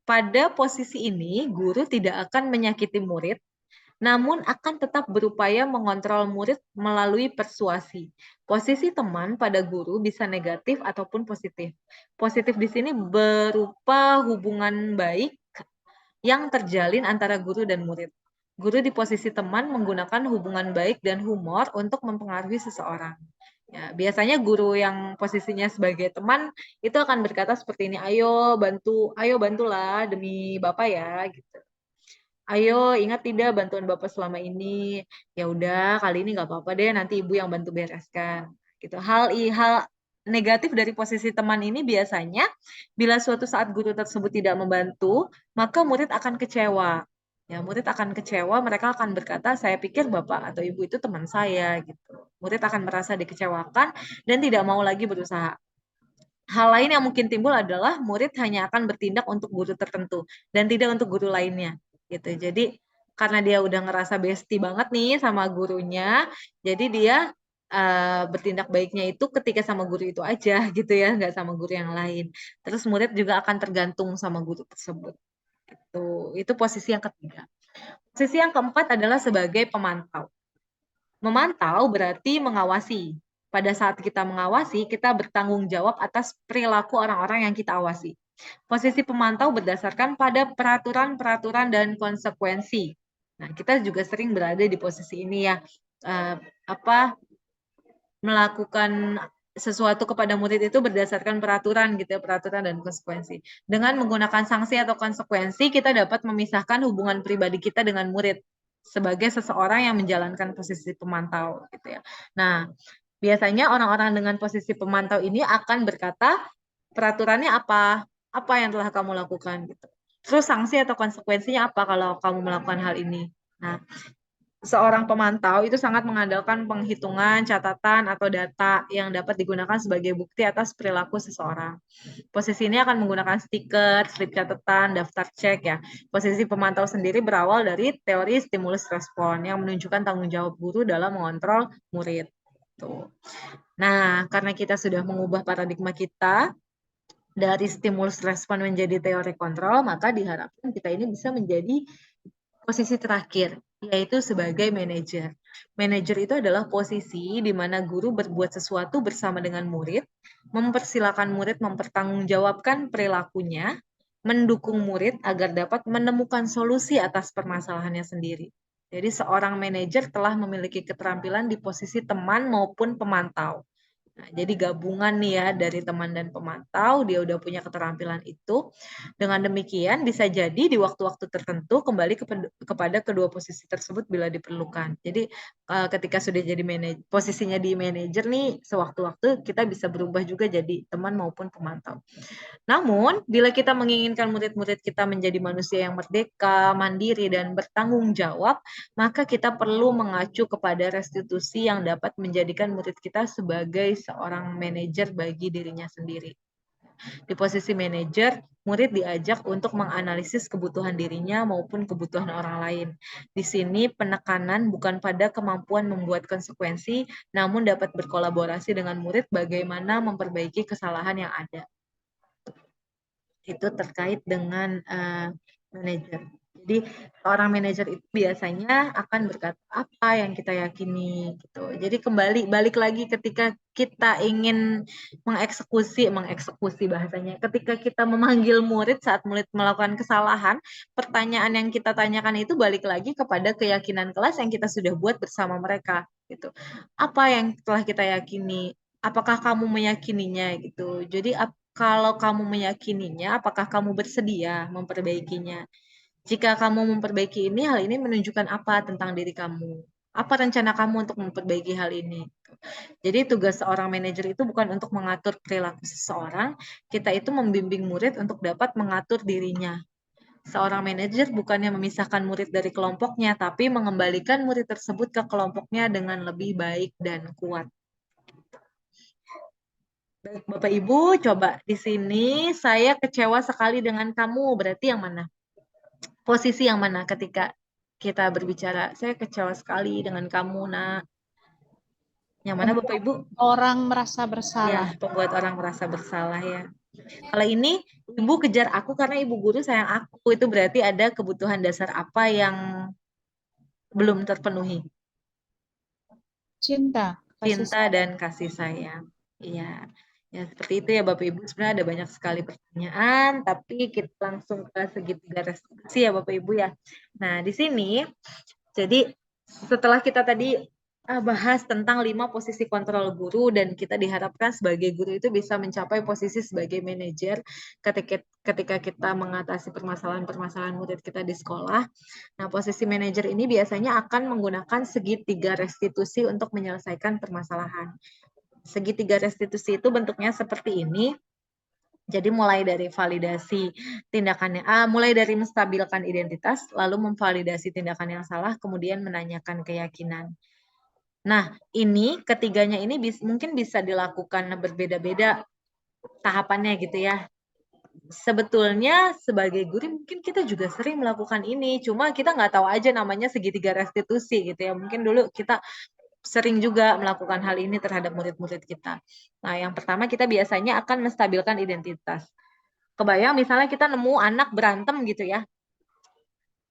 pada posisi ini guru tidak akan menyakiti murid, namun akan tetap berupaya mengontrol murid melalui persuasi. Posisi teman pada guru bisa negatif ataupun positif. Positif di sini berupa hubungan baik yang terjalin antara guru dan murid. Guru di posisi teman menggunakan hubungan baik dan humor untuk mempengaruhi seseorang. Ya, biasanya guru yang posisinya sebagai teman itu akan berkata seperti ini, ayo bantulah demi Bapak ya, gitu. Ayo ingat tidak bantuan Bapak selama ini. Ya udah kali ini nggak apa-apa deh, nanti Ibu yang bantu bereskan. Gitu. Hal negatif dari posisi teman ini biasanya bila suatu saat guru tersebut tidak membantu, maka murid akan kecewa. Ya, murid akan kecewa, mereka akan berkata, saya pikir Bapak atau Ibu itu teman saya gitu. Murid akan merasa dikecewakan dan tidak mau lagi berusaha. Hal lain yang mungkin timbul adalah murid hanya akan bertindak untuk guru tertentu dan tidak untuk guru lainnya gitu. Jadi karena dia udah ngerasa bestie banget nih sama gurunya, jadi dia bertindak baiknya itu ketika sama guru itu aja gitu ya, nggak sama guru yang lain. Terus murid juga akan tergantung sama guru tersebut. Itu posisi yang ketiga. Posisi yang keempat adalah sebagai pemantau. Memantau berarti mengawasi. pada saat kita mengawasi, kita bertanggung jawab atas perilaku orang-orang yang kita awasi. Posisi pemantau berdasarkan pada peraturan-peraturan dan konsekuensi. Nah, kita juga sering berada di posisi ini ya, melakukan sesuatu kepada murid itu berdasarkan peraturan gitu ya, peraturan dan konsekuensi. Dengan menggunakan sanksi atau konsekuensi, kita dapat memisahkan hubungan pribadi kita dengan murid sebagai seseorang yang menjalankan posisi pemantau gitu ya. Nah, biasanya orang-orang dengan posisi pemantau ini akan berkata, peraturannya apa? Apa yang telah kamu lakukan gitu. Terus sanksi atau konsekuensinya apa kalau kamu melakukan hal ini? Nah, seorang pemantau itu sangat mengandalkan penghitungan, catatan, atau data yang dapat digunakan sebagai bukti atas perilaku seseorang. Posisi ini akan menggunakan stiker, slip catatan, daftar cek ya. Posisi pemantau sendiri berawal dari teori stimulus respon yang menunjukkan tanggung jawab guru dalam mengontrol murid. Tuh. Nah, karena kita sudah mengubah paradigma kita dari stimulus respon menjadi teori kontrol, maka diharapkan kita ini bisa menjadi posisi terakhir, yaitu sebagai manajer. Manajer itu adalah posisi di mana guru berbuat sesuatu bersama dengan murid, mempersilahkan murid mempertanggungjawabkan perilakunya, mendukung murid agar dapat menemukan solusi atas permasalahannya sendiri. Jadi seorang manajer telah memiliki keterampilan di posisi teman maupun pemantau. Nah, jadi gabungan nih ya dari teman dan pemantau, dia udah punya keterampilan itu. Dengan demikian bisa jadi di waktu-waktu tertentu kembali kepada kedua posisi tersebut bila diperlukan. Jadi ketika sudah jadi posisinya di manajer nih, sewaktu-waktu kita bisa berubah juga jadi teman maupun pemantau. Namun, bila kita menginginkan murid-murid kita menjadi manusia yang merdeka, mandiri, dan bertanggung jawab, maka kita perlu mengacu kepada restitusi yang dapat menjadikan murid kita sebagai seorang manajer bagi dirinya sendiri. Di posisi manajer, murid diajak untuk menganalisis kebutuhan dirinya maupun kebutuhan orang lain. Di sini penekanan bukan pada kemampuan membuat konsekuensi, namun dapat berkolaborasi dengan murid bagaimana memperbaiki kesalahan yang ada. Itu terkait dengan manajer. Jadi seorang manajer itu biasanya akan berkata apa yang kita yakini gitu. Jadi balik lagi ketika kita ingin mengeksekusi bahasanya. Ketika kita memanggil murid saat murid melakukan kesalahan, pertanyaan yang kita tanyakan itu balik lagi kepada keyakinan kelas yang kita sudah buat bersama mereka gitu. Apa yang telah kita yakini? Apakah kamu meyakininya gitu. Jadi kalau kamu meyakininya, apakah kamu bersedia memperbaikinya? Jika kamu memperbaiki ini, hal ini menunjukkan apa tentang diri kamu? Apa rencana kamu untuk memperbaiki hal ini? Jadi tugas seorang manajer itu bukan untuk mengatur perilaku seseorang, kita itu membimbing murid untuk dapat mengatur dirinya. Seorang manajer bukannya memisahkan murid dari kelompoknya, tapi mengembalikan murid tersebut ke kelompoknya dengan lebih baik dan kuat. Baik, Bapak Ibu, coba di sini saya kecewa sekali dengan kamu. Berarti yang mana? Posisi yang mana ketika kita berbicara? Saya kecewa sekali dengan kamu, Nak. Yang mana Bapak Ibu? Orang merasa bersalah. Ya, pembuat orang merasa bersalah ya. Kalau ini, Ibu kejar aku karena Ibu guru sayang aku. Itu berarti ada kebutuhan dasar apa yang belum terpenuhi? Cinta, kasih Cinta dan kasih sayang. Iya. Ya, seperti itu ya Bapak Ibu. Sebenarnya ada banyak sekali pertanyaan, tapi kita langsung ke segitiga restitusi ya Bapak Ibu ya. Nah, di sini, jadi setelah kita tadi bahas tentang 5 posisi kontrol guru dan kita diharapkan sebagai guru itu bisa mencapai posisi sebagai manajer ketika kita mengatasi permasalahan-permasalahan murid kita di sekolah. Nah, posisi manajer ini biasanya akan menggunakan segitiga restitusi untuk menyelesaikan permasalahan. Segitiga restitusi itu bentuknya seperti ini. Jadi mulai dari validasi tindakannya, mulai dari menstabilkan identitas, lalu memvalidasi tindakan yang salah, kemudian menanyakan keyakinan. Nah, ini ketiganya ini mungkin bisa dilakukan berbeda-beda tahapannya gitu ya. Sebetulnya sebagai guru mungkin kita juga sering melakukan ini, cuma kita nggak tahu aja namanya segitiga restitusi gitu ya. Mungkin dulu kita sering juga melakukan hal ini terhadap murid-murid kita. Nah, yang pertama kita biasanya akan menstabilkan identitas. Kebayang misalnya kita nemu anak berantem gitu ya.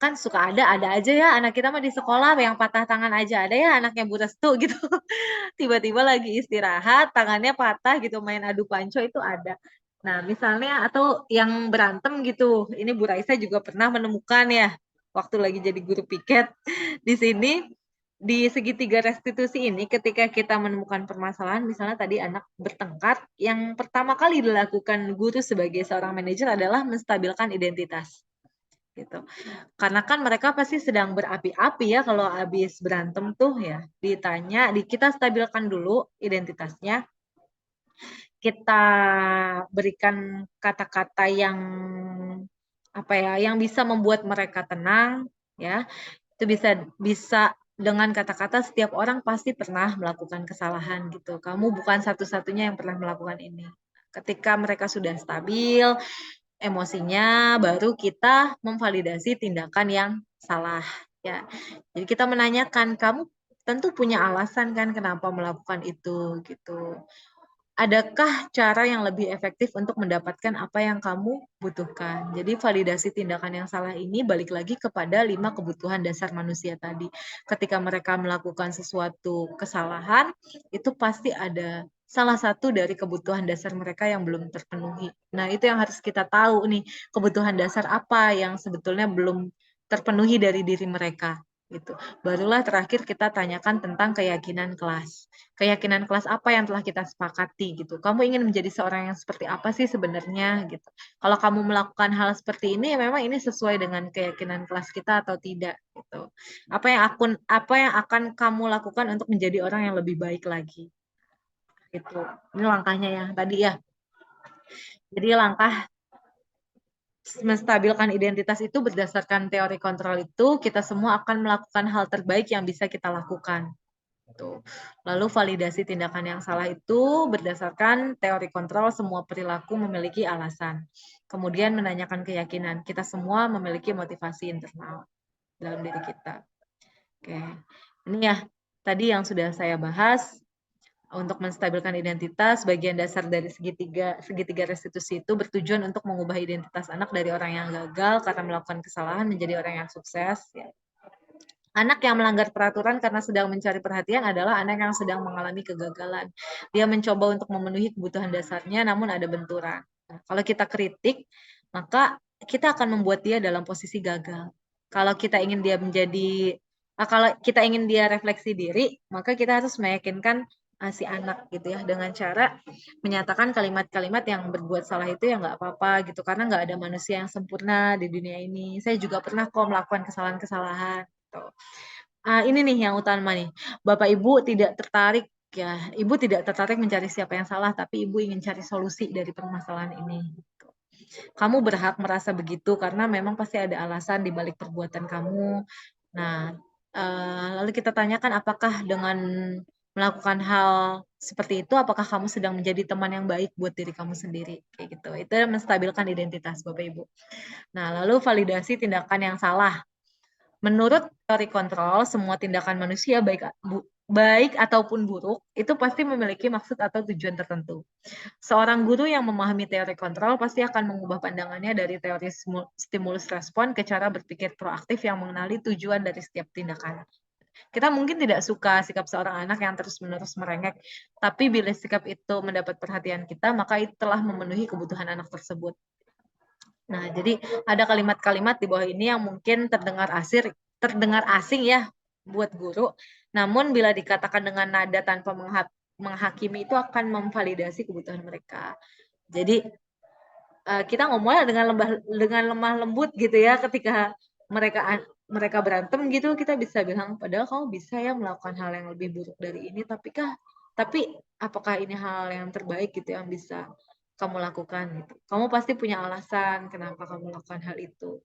kan suka ada aja ya anak kita mah di sekolah yang patah tangan aja ada ya anaknya Bu Restu gitu. Tiba-tiba lagi istirahat, tangannya patah gitu, main adu panco itu ada. Nah, misalnya atau yang berantem gitu. Ini Bu Raisa juga pernah menemukan ya, waktu lagi jadi guru piket. Di sini, di segitiga restitusi ini, ketika kita menemukan permasalahan, misalnya tadi anak bertengkar, yang pertama kali dilakukan guru sebagai seorang manajer adalah menstabilkan identitas. Gitu. Karena kan mereka pasti sedang berapi-api ya kalau habis berantem tuh ya. Ditanya, kita stabilkan dulu identitasnya. Kita berikan kata-kata yang apa ya, yang bisa membuat mereka tenang ya. Itu bisa dengan kata-kata setiap orang pasti pernah melakukan kesalahan gitu. Kamu bukan satu-satunya yang pernah melakukan ini. Ketika mereka sudah stabil, emosinya, baru kita memvalidasi tindakan yang salah ya. Jadi kita menanyakan, kamu tentu punya alasan kan kenapa melakukan itu gitu. Adakah cara yang lebih efektif untuk mendapatkan apa yang kamu butuhkan? Jadi validasi tindakan yang salah ini balik lagi kepada 5 kebutuhan dasar manusia tadi. Ketika mereka melakukan sesuatu kesalahan, itu pasti ada salah satu dari kebutuhan dasar mereka yang belum terpenuhi. Nah, itu yang harus kita tahu nih, kebutuhan dasar apa yang sebetulnya belum terpenuhi dari diri mereka gitu. Barulah terakhir kita tanyakan tentang keyakinan kelas. Keyakinan kelas apa yang telah kita sepakati gitu. Kamu ingin menjadi seorang yang seperti apa sih sebenarnya gitu. Kalau kamu melakukan hal seperti ini, memang ini sesuai dengan keyakinan kelas kita atau tidak gitu. Apa yang akan kamu lakukan untuk menjadi orang yang lebih baik lagi. Gitu. Ini langkahnya ya tadi ya. Jadi langkah menstabilkan identitas itu berdasarkan teori kontrol itu, kita semua akan melakukan hal terbaik yang bisa kita lakukan. Lalu validasi tindakan yang salah itu berdasarkan teori kontrol semua perilaku memiliki alasan. Kemudian menanyakan keyakinan. Kita semua memiliki motivasi internal dalam diri kita. Oke. Ini ya tadi yang sudah saya bahas. Untuk menstabilkan identitas, bagian dasar dari segitiga restitusi itu bertujuan untuk mengubah identitas anak dari orang yang gagal karena melakukan kesalahan menjadi orang yang sukses. Ya. Anak yang melanggar peraturan karena sedang mencari perhatian adalah anak yang sedang mengalami kegagalan. Dia mencoba untuk memenuhi kebutuhan dasarnya, namun ada benturan. Nah, kalau kita kritik, maka kita akan membuat dia dalam posisi gagal. Kalau kita ingin dia kalau kita ingin dia refleksi diri, maka kita harus meyakinkan si anak gitu ya dengan cara menyatakan kalimat-kalimat yang berbuat salah itu ya nggak apa-apa gitu karena nggak ada manusia yang sempurna di dunia ini. Saya juga pernah kok melakukan kesalahan-kesalahan. Gitu. Ini nih yang utama nih. Bapak Ibu tidak tertarik ya, Ibu tidak tertarik mencari siapa yang salah, tapi Ibu ingin cari solusi dari permasalahan ini. Kamu berhak merasa begitu karena memang pasti ada alasan di balik perbuatan kamu. Nah, lalu kita tanyakan apakah dengan melakukan hal seperti itu, apakah kamu sedang menjadi teman yang baik buat diri kamu sendiri, kayak gitu. Itu menstabilkan identitas Bapak Ibu. Nah, lalu validasi tindakan yang salah. Menurut teori kontrol, semua tindakan manusia baik ataupun buruk itu pasti memiliki maksud atau tujuan tertentu. Seorang guru yang memahami teori kontrol pasti akan mengubah pandangannya dari teori stimulus respon ke cara berpikir proaktif yang mengenali tujuan dari setiap tindakan. Kita mungkin tidak suka sikap seorang anak yang terus-menerus merengek, tapi bila sikap itu mendapat perhatian kita, maka itu telah memenuhi kebutuhan anak tersebut. Nah, jadi ada kalimat-kalimat di bawah ini yang mungkin terdengar asing ya buat guru, namun bila dikatakan dengan nada tanpa menghakimi itu akan memvalidasi kebutuhan mereka. Jadi kita ngomongnya dengan lemah lembut gitu ya ketika mereka berantem gitu kita bisa bilang padahal kamu bisa ya melakukan hal yang lebih buruk dari ini tapi apakah ini hal yang terbaik gitu yang bisa kamu lakukan gitu. Kamu pasti punya alasan kenapa kamu melakukan hal itu.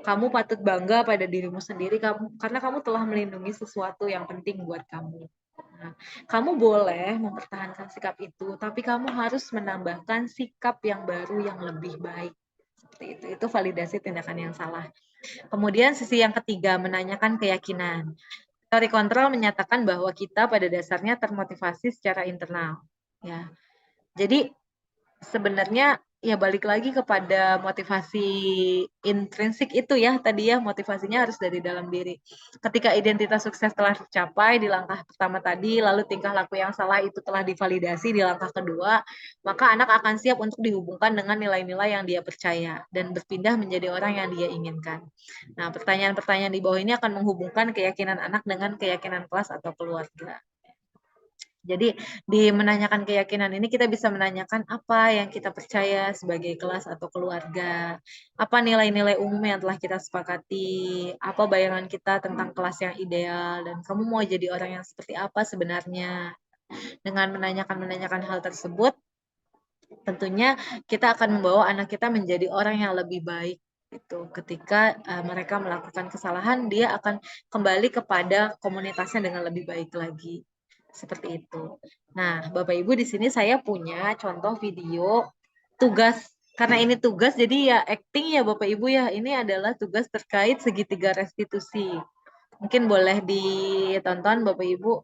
Kamu patut bangga pada dirimu sendiri karena kamu telah melindungi sesuatu yang penting buat kamu. Nah, kamu boleh mempertahankan sikap itu, tapi kamu harus menambahkan sikap yang baru yang lebih baik. Seperti itu. Itu validasi tindakan yang salah. Kemudian sisi yang ketiga, menanyakan keyakinan. Teori kontrol menyatakan bahwa kita pada dasarnya termotivasi secara internal. Ya. Jadi sebenarnya ya balik lagi kepada motivasi intrinsik itu ya tadi ya, motivasinya harus dari dalam diri. Ketika identitas sukses telah tercapai di langkah pertama tadi, lalu tingkah laku yang salah itu telah divalidasi di langkah kedua, maka anak akan siap untuk dihubungkan dengan nilai-nilai yang dia percaya dan berpindah menjadi orang yang dia inginkan. Nah, pertanyaan-pertanyaan di bawah ini akan menghubungkan keyakinan anak dengan keyakinan kelas atau keluarga. Jadi di menanyakan keyakinan ini kita bisa menanyakan apa yang kita percaya sebagai kelas atau keluarga, apa nilai-nilai umum yang telah kita sepakati, apa bayangan kita tentang kelas yang ideal, dan kamu mau jadi orang yang seperti apa sebenarnya. Dengan menanyakan hal tersebut, tentunya kita akan membawa anak kita menjadi orang yang lebih baik. Itu ketika mereka melakukan kesalahan, dia akan kembali kepada komunitasnya dengan lebih baik lagi. Seperti itu. Nah, Bapak Ibu di sini saya punya contoh video tugas. Karena ini tugas, jadi ya acting ya Bapak Ibu ya. Ini adalah tugas terkait segitiga restitusi. Mungkin boleh ditonton Bapak Ibu.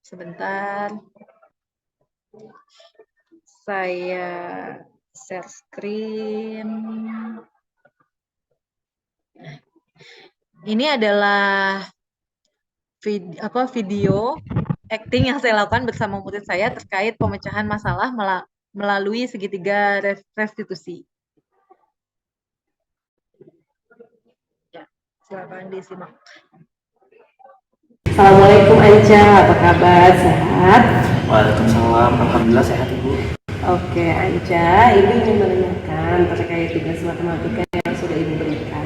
Sebentar. Saya share screen. Ini adalah video acting yang saya lakukan bersama murid saya terkait pemecahan masalah melalui segitiga restitusi. Ya, silakan disimak. Assalamualaikum Anca, apa kabar? Sehat? Waalaikumsalam, alhamdulillah sehat Ibu. Oke Anca, Ibu ingin menanyakan terkait tugas matematika yang sudah Ibu berikan.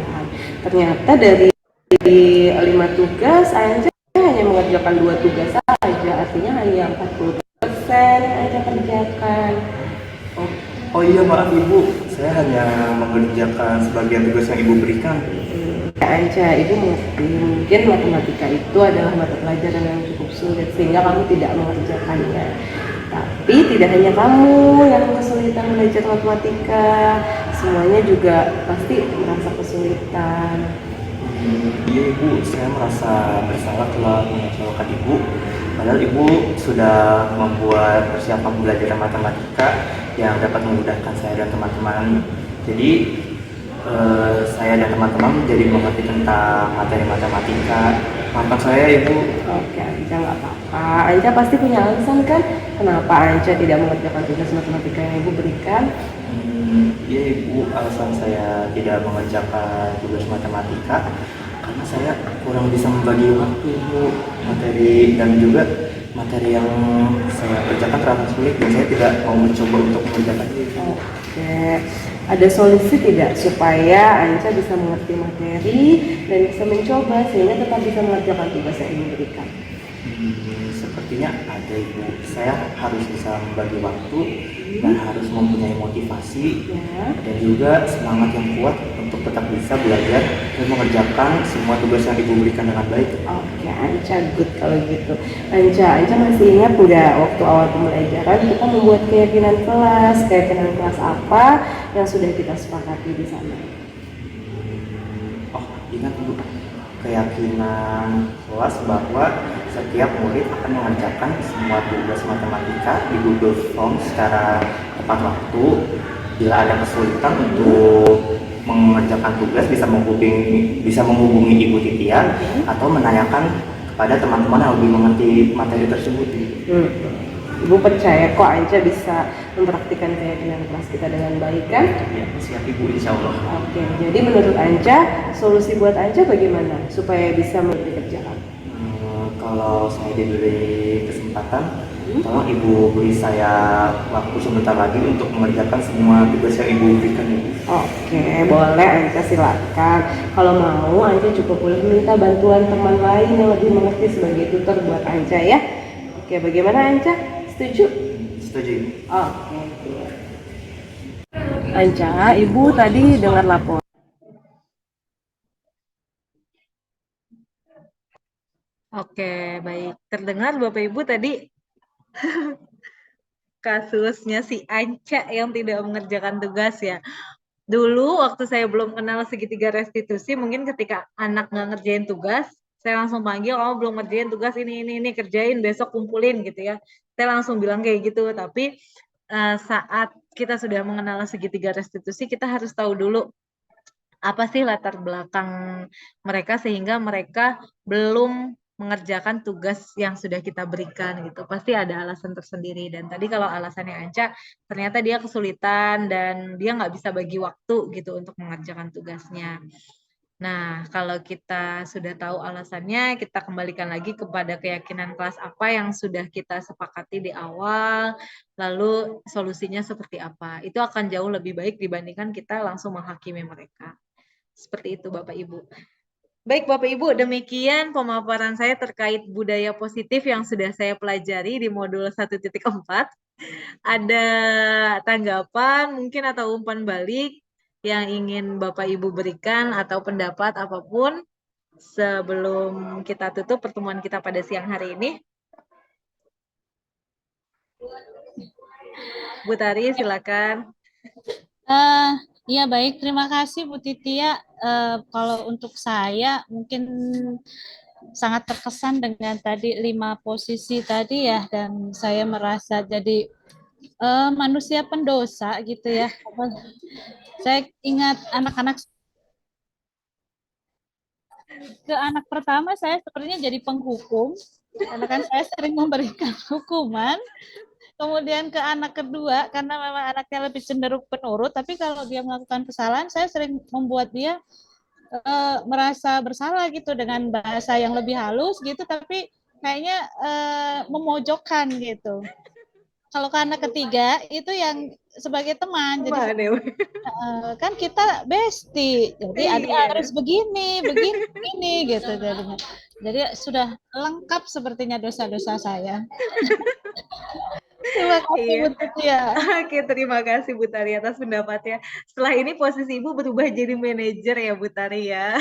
Ternyata dari 5 tugas, Anca hanya mengerjakan 2 tugas saja, artinya hanya 40% yang Anca kerjakan. Oh iya maaf Ibu, saya hanya mengerjakan sebagian tugas yang Ibu berikan. Anca, Ibu mengerti mungkin matematika itu adalah mata pelajaran yang cukup sulit sehingga kamu tidak mengerjakannya. Tapi tidak hanya kamu yang kesulitan belajar matematika, semuanya juga pasti merasa kesulitan. Iya Ibu, saya merasa bersalah telah mengecewakan Ibu. Padahal Ibu sudah membuat persiapan belajar matematika yang dapat memudahkan saya dan teman-teman. Jadi saya dan teman-teman jadi mengerti tentang materi matematika. Maafkan saya Ibu. Oke Anca, nggak apa-apa. Anca pasti punya alasan kan kenapa Anca tidak mengerjakan tugas matematika yang Ibu berikan? Iya Ibu, alasan saya tidak mengerjakan tugas matematika karena saya kurang bisa membagi waktu Ibu. Materi dan juga materi yang saya kerjakan terlalu sulit dan saya tidak mau mencoba untuk mengerjakannya. Oke, ada solusi tidak supaya Anca bisa mengerti materi dan bisa mencoba sehingga tetap bisa mengerjakan tugas yang Ibu berikan? Sepertinya ada Ibu. Saya harus bisa membagi waktu dan harus mempunyai motivasi dan juga semangat yang kuat untuk tetap bisa belajar dan mengerjakan semua tugas yang Ibu berikan dengan baik. Oke, Anca, good kalau gitu. Anca masih ingat nggak waktu awal pembelajaran kita membuat keyakinan kelas apa yang sudah kita sepakati di sana? Oh, ingat Ibu. Keyakinan kelas bahwa setiap murid akan mengerjakan semua tugas matematika di Google Form secara tepat waktu. Bila ada kesulitan untuk mengerjakan tugas bisa menghubungi Ibu Titia atau menanyakan kepada teman-teman yang lebih mengerti materi tersebut. Ibu percaya kok Anca bisa mempraktikkan keyakinan kelas kita dengan baik kan? Ya, siap Ibu, insya Allah. Oke, jadi menurut Anca, solusi buat Anca bagaimana supaya bisa mengerti kerjaan? Kalau saya diberi kesempatan, tolong Ibu beri saya waktu sebentar lagi untuk mengerjakan semua tugas yang Ibu berikan. Oke, boleh Anca, silakan. Kalau mau, Anca cukup boleh minta bantuan teman lain yang lebih mengerti sebagai tutor buat Anca ya. Oke, bagaimana Anca? Setuju? Setuju. Oke. Anca, Ibu tadi dengar laporan. Oke, baik. Terdengar Bapak Ibu tadi kasusnya si Anca yang tidak mengerjakan tugas ya. Dulu waktu saya belum kenal segitiga restitusi, mungkin ketika anak nggak ngerjain tugas, saya langsung panggil, kamu belum ngerjain tugas ini kerjain, besok kumpulin gitu ya. Saya langsung bilang kayak gitu, tapi saat kita sudah mengenal segitiga restitusi, kita harus tahu dulu apa sih latar belakang mereka sehingga mereka belum mengerjakan tugas yang sudah kita berikan gitu. Pasti ada alasan tersendiri. Dan tadi kalau alasannya Anca, ternyata dia kesulitan dan dia nggak bisa bagi waktu gitu untuk mengerjakan tugasnya. Nah, kalau kita sudah tahu alasannya, kita kembalikan lagi kepada keyakinan kelas apa yang sudah kita sepakati di awal, lalu solusinya seperti apa. Itu akan jauh lebih baik dibandingkan kita langsung menghakimi mereka. Seperti itu, Bapak Ibu. Baik, Bapak Ibu, demikian pemaparan saya terkait budaya positif yang sudah saya pelajari di modul 1.4. Ada tanggapan mungkin atau umpan balik yang ingin Bapak Ibu berikan atau pendapat apapun sebelum kita tutup pertemuan kita pada siang hari ini? Bu Tari, silakan. Ya baik, terima kasih Bu Titia. Kalau untuk saya mungkin sangat terkesan dengan tadi 5 posisi tadi ya, dan saya merasa jadi manusia pendosa gitu ya. Saya ingat anak-anak, ke anak pertama saya sepertinya jadi penghukum, karena kan saya sering memberikan hukuman. Kemudian ke anak kedua, karena memang anaknya lebih cenderung penurut, tapi kalau dia melakukan kesalahan, saya sering membuat dia merasa bersalah gitu dengan bahasa yang lebih halus gitu, tapi kayaknya memojokkan gitu. Kalau ke anak ketiga itu yang sebagai teman, jadi kan kita bestie, jadi adik harus begini gitu jadinya. Jadi sudah lengkap sepertinya dosa-dosa saya. Terima kasih Bu Titia. Oke, terima kasih Bu Tari atas pendapatnya. Setelah ini posisi Ibu berubah jadi manajer ya Bu Tari ya.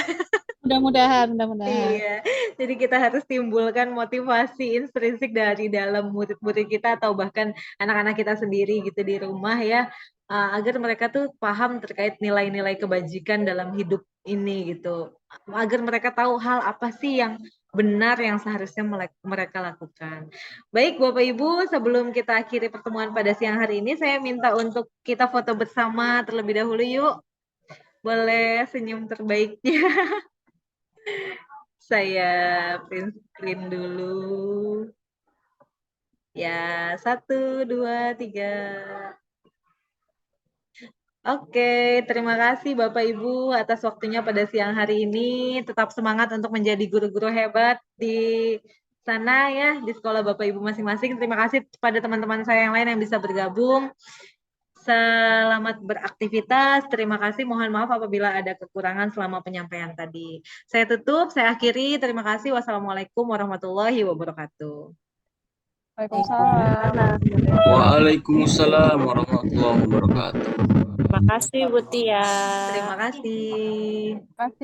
Mudah-mudahan. Iya, jadi kita harus timbulkan motivasi intrinsik dari dalam murid-murid kita atau bahkan anak-anak kita sendiri gitu di rumah ya, agar mereka tuh paham terkait nilai-nilai kebajikan dalam hidup ini gitu, agar mereka tahu hal apa sih yang benar yang seharusnya mereka lakukan. Baik Bapak Ibu, sebelum kita akhiri pertemuan pada siang hari ini, saya minta untuk kita foto bersama terlebih dahulu yuk. Boleh senyum terbaiknya. Saya print screen dulu. Ya, 1, 2, 3. Oke, terima kasih Bapak Ibu atas waktunya pada siang hari ini. Tetap semangat untuk menjadi guru-guru hebat di sana ya, di sekolah Bapak Ibu masing-masing. Terima kasih kepada teman-teman saya yang lain yang bisa bergabung. Selamat beraktivitas. Terima kasih. Mohon maaf apabila ada kekurangan selama penyampaian tadi. Saya tutup, saya akhiri. Terima kasih. Wassalamualaikum warahmatullahi wabarakatuh. Waalaikumsalam. Waalaikumsalam warahmatullahi wabarakatuh. Terima kasih Bu Tia. Terima kasih. Terima kasih.